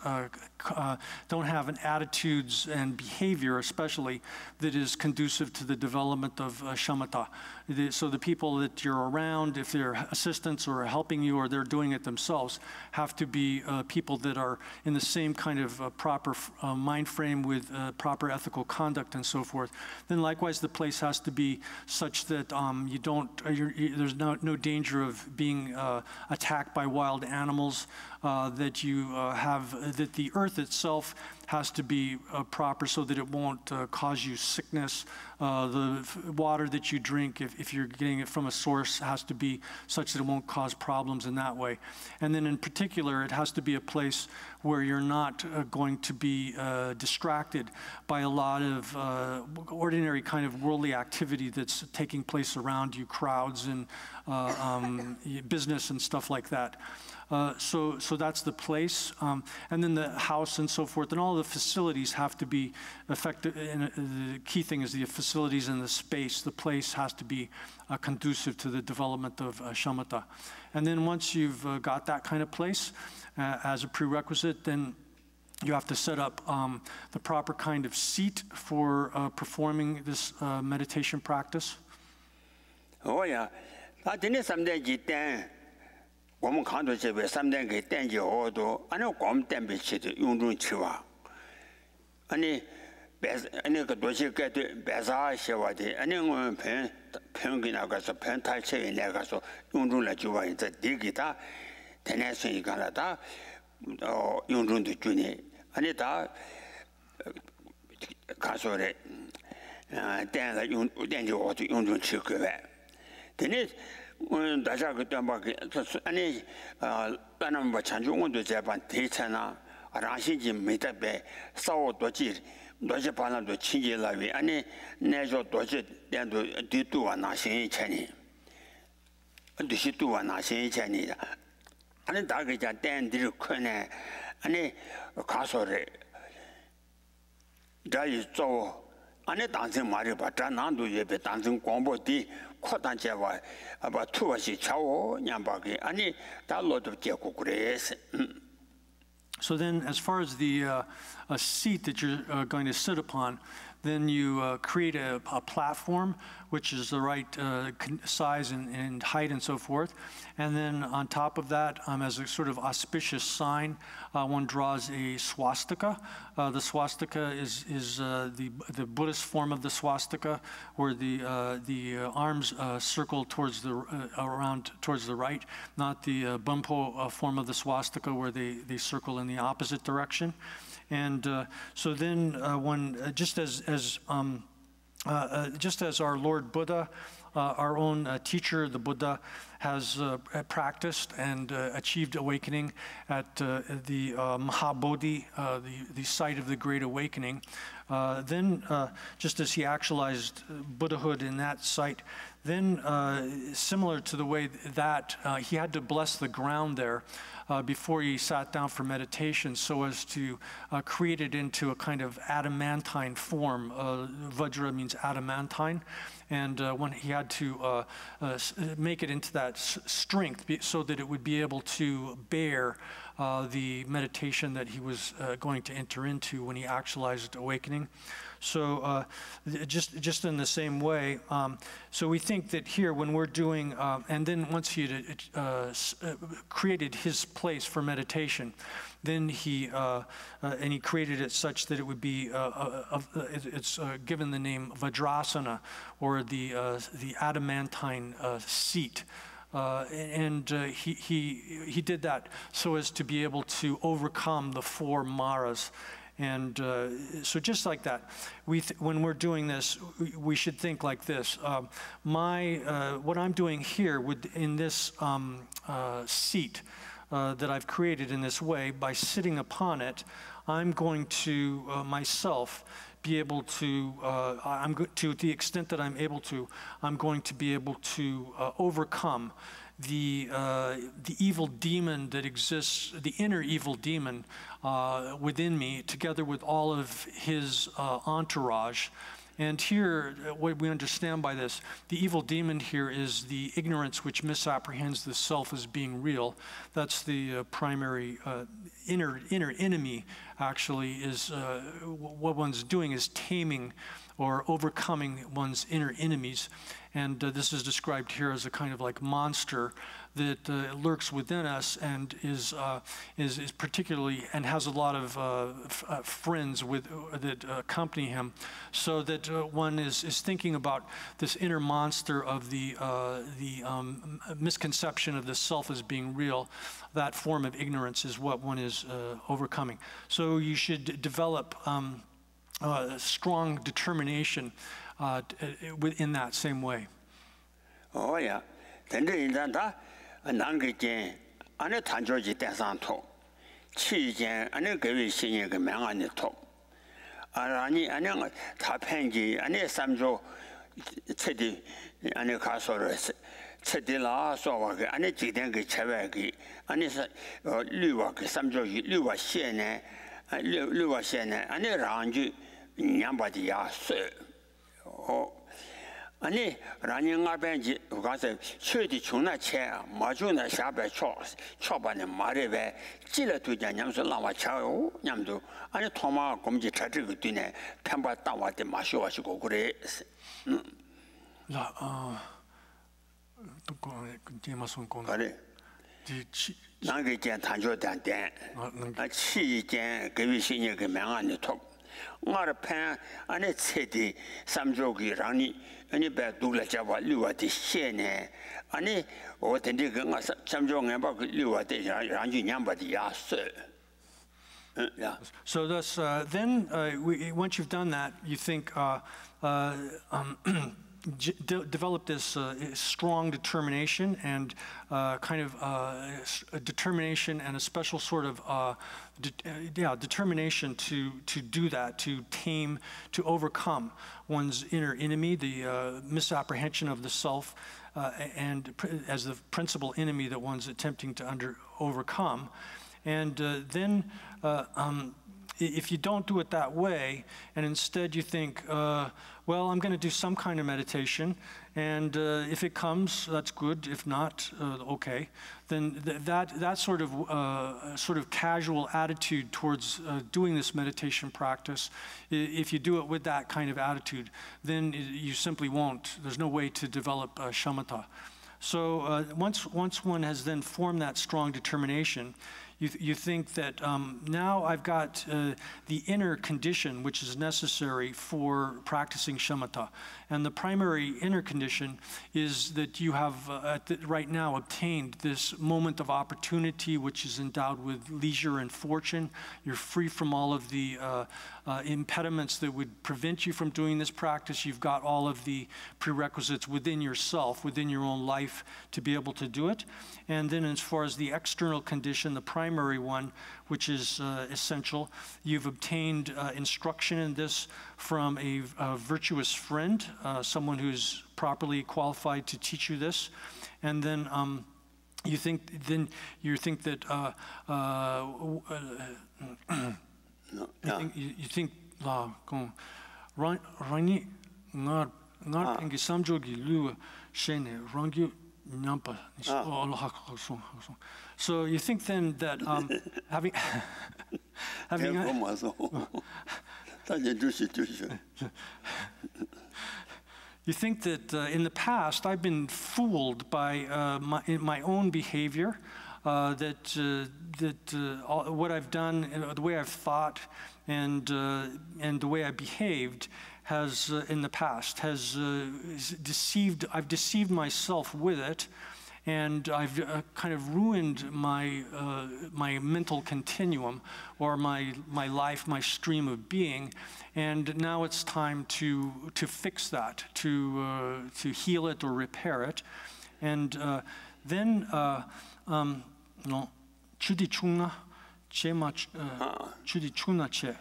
Speaker 2: don't have an attitudes and behavior, especially, that is conducive to the development of shamatha. So the people that you're around, if they're assistants or helping you or they're doing it themselves, have to be people that are in the same kind of proper mind frame with proper ethical conduct and so forth. Then likewise, the place has to be such that you don't, there's no danger of being attacked by wild animals, that you have, that the earth itself has to be proper so that it won't cause you sickness. The water that you drink, if you're getting it from a source, has to be such that it won't cause problems in that way. And then in particular, it has to be a place where you're not going to be distracted by a lot of ordinary kind of worldly activity that's taking place around you, crowds and business and stuff like that. So that's the place, and then the house and so forth, and all the facilities have to be effective. And the key thing is the facilities and the space. The place has to be conducive to the development of shamatha. And then once you've got that kind of place as a prerequisite, then you have to set up the proper kind of seat for performing this meditation practice.
Speaker 1: Oh yeah, I didn't someday 我们看到这边3点给电机好多，俺那光电被起的用中去哇，俺那个多些个对白啥些话的，俺那我们朋给那个说朋他去那个说用中了就话在地给他，天天生意干了他，用中的就呢，俺那他看说的，电个用电机好多用中去个呗，但是。 大家个点把个，就是安尼咱们把chanju我都在办提成啊，让心情没得别少多几，多些把那都亲戚来位，安尼那时候多些点都都啊拿新一千年，都是都啊拿新一千年的，安尼大概讲点的可能，安尼看说的，这一做。 안에 단생 말이 봤다 난도 예배 단생 공부디 코단 제와 아바 투와시 차오 냠바기 아니 달로도 깨고 그래서
Speaker 2: So then as far as the a seat that you're going to sit upon, then you create a platform which is the right size and height and so forth. And then on top of that, as a sort of auspicious sign, one draws a swastika. The swastika is the Buddhist form of the swastika, where the arms circle towards around towards the right, not the Bumpo form of the swastika, where they circle in the opposite direction. And so then just as our Lord Buddha, our own teacher, the Buddha, has practiced and achieved awakening at the Mahabodhi, the site of the Great Awakening. Then, just as he actualized Buddhahood in that site, then similar to the way that he had to bless the ground there before he sat down for meditation so as to create it into a kind of adamantine form. Vajra means adamantine. And when he had to make it into that strength so that it would be able to bear the meditation that he was going to enter into when he actualized awakening. So just in the same way, so we think that here when we're doing, and then once he had created his place for meditation, then he created it such that it would be it's given the name Vajrasana, or the adamantine seat. He did that so as to be able to overcome the 4 maras. And so just like that, when we're doing this, we should think like this. What I'm doing here in this seat that I've created in this way, by sitting upon it, I'm going to myself be able to, to the extent that I'm able to, I'm going to be able to overcome the evil demon that exists, the inner evil demon within me, together with all of his entourage. And here, what we understand by this, the evil demon here is the ignorance which misapprehends the self as being real. That's the primary inner enemy, actually, is what one's doing is taming or overcoming one's inner enemies. And this is described here as a kind of like monster that lurks within us and is particularly, and has a lot of friends that accompany him, so that one is thinking about this inner monster of the misconception of the self as being real. That form of ignorance is what one is overcoming. So you should develop strong determination in that same way.
Speaker 1: Oh yeah, then the 난게제 안에 단조지 대상토 치제 안에 그위 신의 그 명안의 토 아니 안에 다편지 안에 삼조 체디 안에 가서를 체디라 소와게 안에 지된 그 체외기 안에서 류와 그 삼조기 류와 시에네 류와 시에네 안에 랑지 냠바디야 아니 라닝아 벤지 가서 최디 중나체 마주나 샤베 초반에 말에베 찔러두자 냠서 나와 차요 냠도 아니 토마 검지 차지고 뒤네 편바 따와데 마셔와시고 그래
Speaker 2: 또 그때마선 건
Speaker 1: 그래 나게 제 단조단데 치제 그위신의 그 명안의 톡 마르펜 안에 체디 삼조기 라니 아니 배둘라 잡아 류와디 시에네 아니 어떤데 그 삼조에 봐 류와디 라니 냠바디 야스
Speaker 2: So thus, then once you've done that, you think develop this strong determination and kind of a determination and a special sort of determination to do that, to tame, to overcome one's inner enemy, the misapprehension of the self, and as the principal enemy that one's attempting to overcome. And then if you don't do it that way, and instead you think, well, I'm going to do some kind of meditation, and if it comes, that's good. If not, okay. Then that sort of casual attitude towards doing this meditation practice, if you do it with that kind of attitude, then you simply won't. There's no way to develop shamatha. So once one has then formed that strong determination, you think that now I've got the inner condition which is necessary for practicing shamatha. And the primary inner condition is that you have right now obtained this moment of opportunity which is endowed with leisure and fortune. You're free from all of the impediments that would prevent you from doing this practice. You've got all of the prerequisites within yourself, within your own life, to be able to do it. And then as far as the external condition, the primary one, which is essential, you've obtained instruction in this from a virtuous friend, someone who's properly qualified to teach you this. And then you think that you think rani ngar pengi samjogi lu shene rangi nyampa. So you think then that having you think that in the past I've been fooled by my own behavior, that what I've done, the way I've thought, and the way I behaved has in the past has I've deceived myself with it, and I've kind of ruined my mental continuum, or my life, my stream of being, and now it's time to fix that, to heal it or repair it, and then no chudi chungna che ma chudi chungna che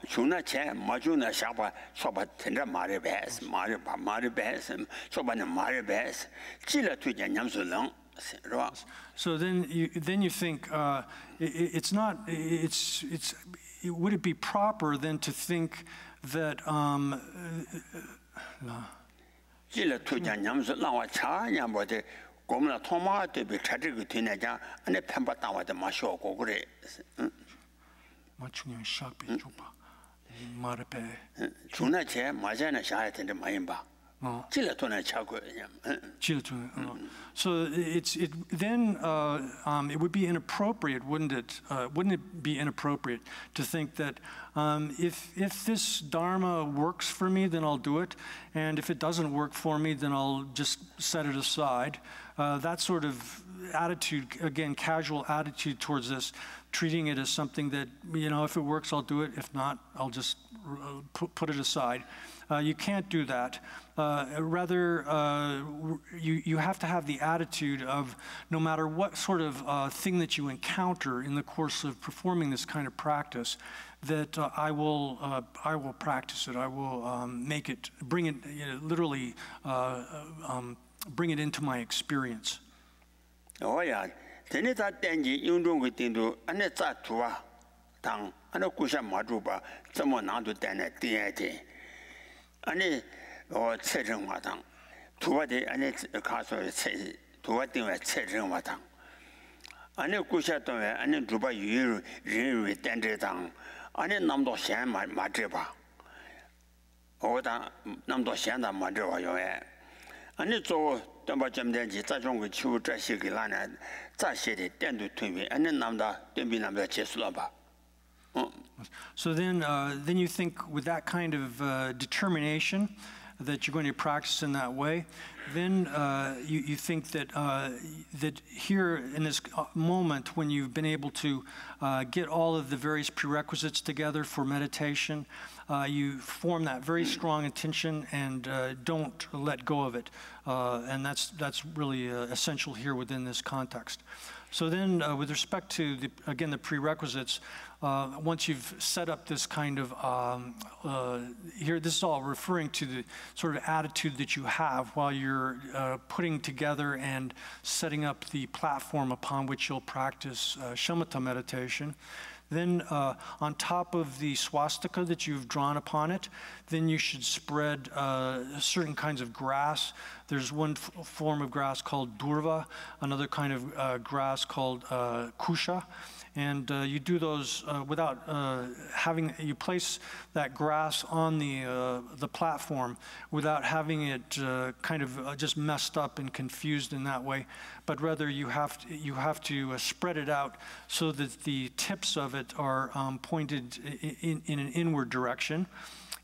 Speaker 1: chungna che ma chungna shaba soba tendra mare bes soba na mare bes chila tu nyam so long.
Speaker 2: So then you think it's not would it be proper then to think that
Speaker 1: chila tu nyam so long cha nyam bote gomla thoma te be chatig thine ja ane phamba tawa de ma sho ko gre
Speaker 2: ma chungya shak be chopa mare pe
Speaker 1: chungna che ma ja na sha tende ma yin ba
Speaker 2: So then it would be inappropriate, wouldn't it? Wouldn't it be inappropriate to think that if this Dharma works for me, then I'll do it, and if it doesn't work for me, then I'll just set it aside. That sort of attitude, again, casual attitude towards this, treating it as something that, if it works, I'll do it. If not, I'll just put it aside. You can't do that. Rather, you have to have the attitude of, no matter what sort of thing that you encounter in the course of performing this kind of practice, that I will practice it. I will make it, bring it, literally bring it into my experience.
Speaker 1: Oh yeah. Tene ta tenji yungdong ku tindu ane za tuwa tang ane kusha madu ba zemo nandu tene tiye te ane o ce zheng wa tang tuwa de ane ka so ce tuwa tingwe ce zheng wa tang ane kusha tongwe ane druba yu rin yu ten zhe tang ane namdo xian ma zhe ba o tang namdo xian da ma zhe wa yo ye ane zo So then, with
Speaker 2: you think with that kind of determination that you're going to practice in that way, then you think that that here in this moment, when you've been able to get all of the various prerequisites together for meditation, you form that very strong intention and don't let go of it, and that's really essential here within this context. So then, with respect to the prerequisites, once you've set up this kind of here, this is all referring to the sort of attitude that you have while you're putting together and setting up the platform upon which you'll practice shamatha meditation. Then on top of the swastika that you've drawn upon it, then you should spread certain kinds of grass. There's one form of grass called durva, another kind of grass called kusha. And you do those without you place that grass on the platform without having it kind of just messed up and confused in that way, but rather you have to spread it out so that the tips of it are pointed in an inward direction.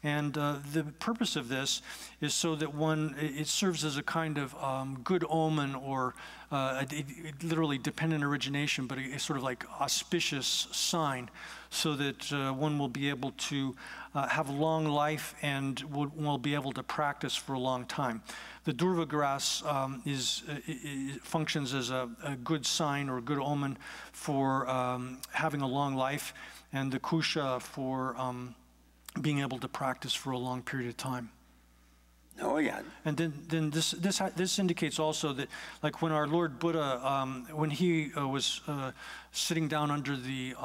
Speaker 2: And the purpose of this is so that it serves as a kind of good omen, or literally dependent origination, but a sort of like auspicious sign, so that one will be able to have long life and will be able to practice for a long time. The durva grass functions as a good sign or a good omen for having a long life, and the kusha for being able to practice for a long period of time.
Speaker 1: Oh yeah.
Speaker 2: And then this indicates also that, like when our Lord Buddha, when he was sitting down under the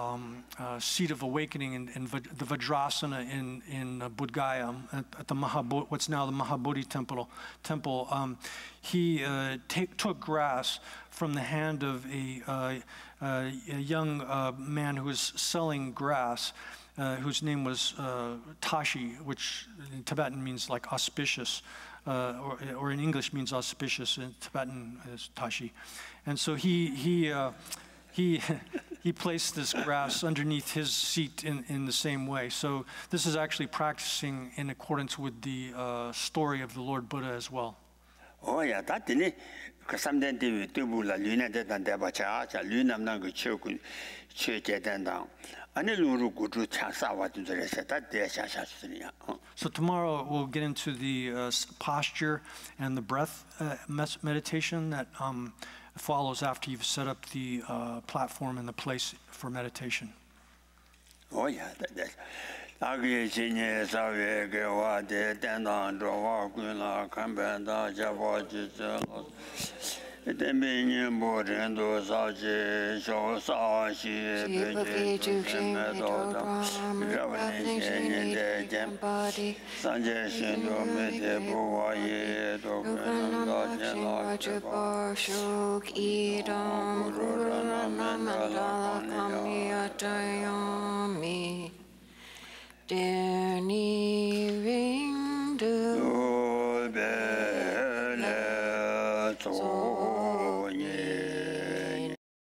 Speaker 2: seat of awakening in the Vajrasana in Bodh Gaya at the what's now the Mahabodhi temple, he took grass from the hand of a young man who was selling grass, whose name was Tashi, which in Tibetan means like auspicious, or in English means auspicious. In Tibetan is Tashi, and so he placed this grass underneath his seat in the same way. So this is actually practicing in accordance with the story of the Lord Buddha as well.
Speaker 1: Oh yeah, that didn't. Because sometimes they do la luna de dan de bacha, luna nang chu chu dan.
Speaker 2: So tomorrow we'll get into the posture and the breath meditation that follows after you've set up the platform and the place for meditation.
Speaker 1: Oh yeah, that's.
Speaker 3: Dear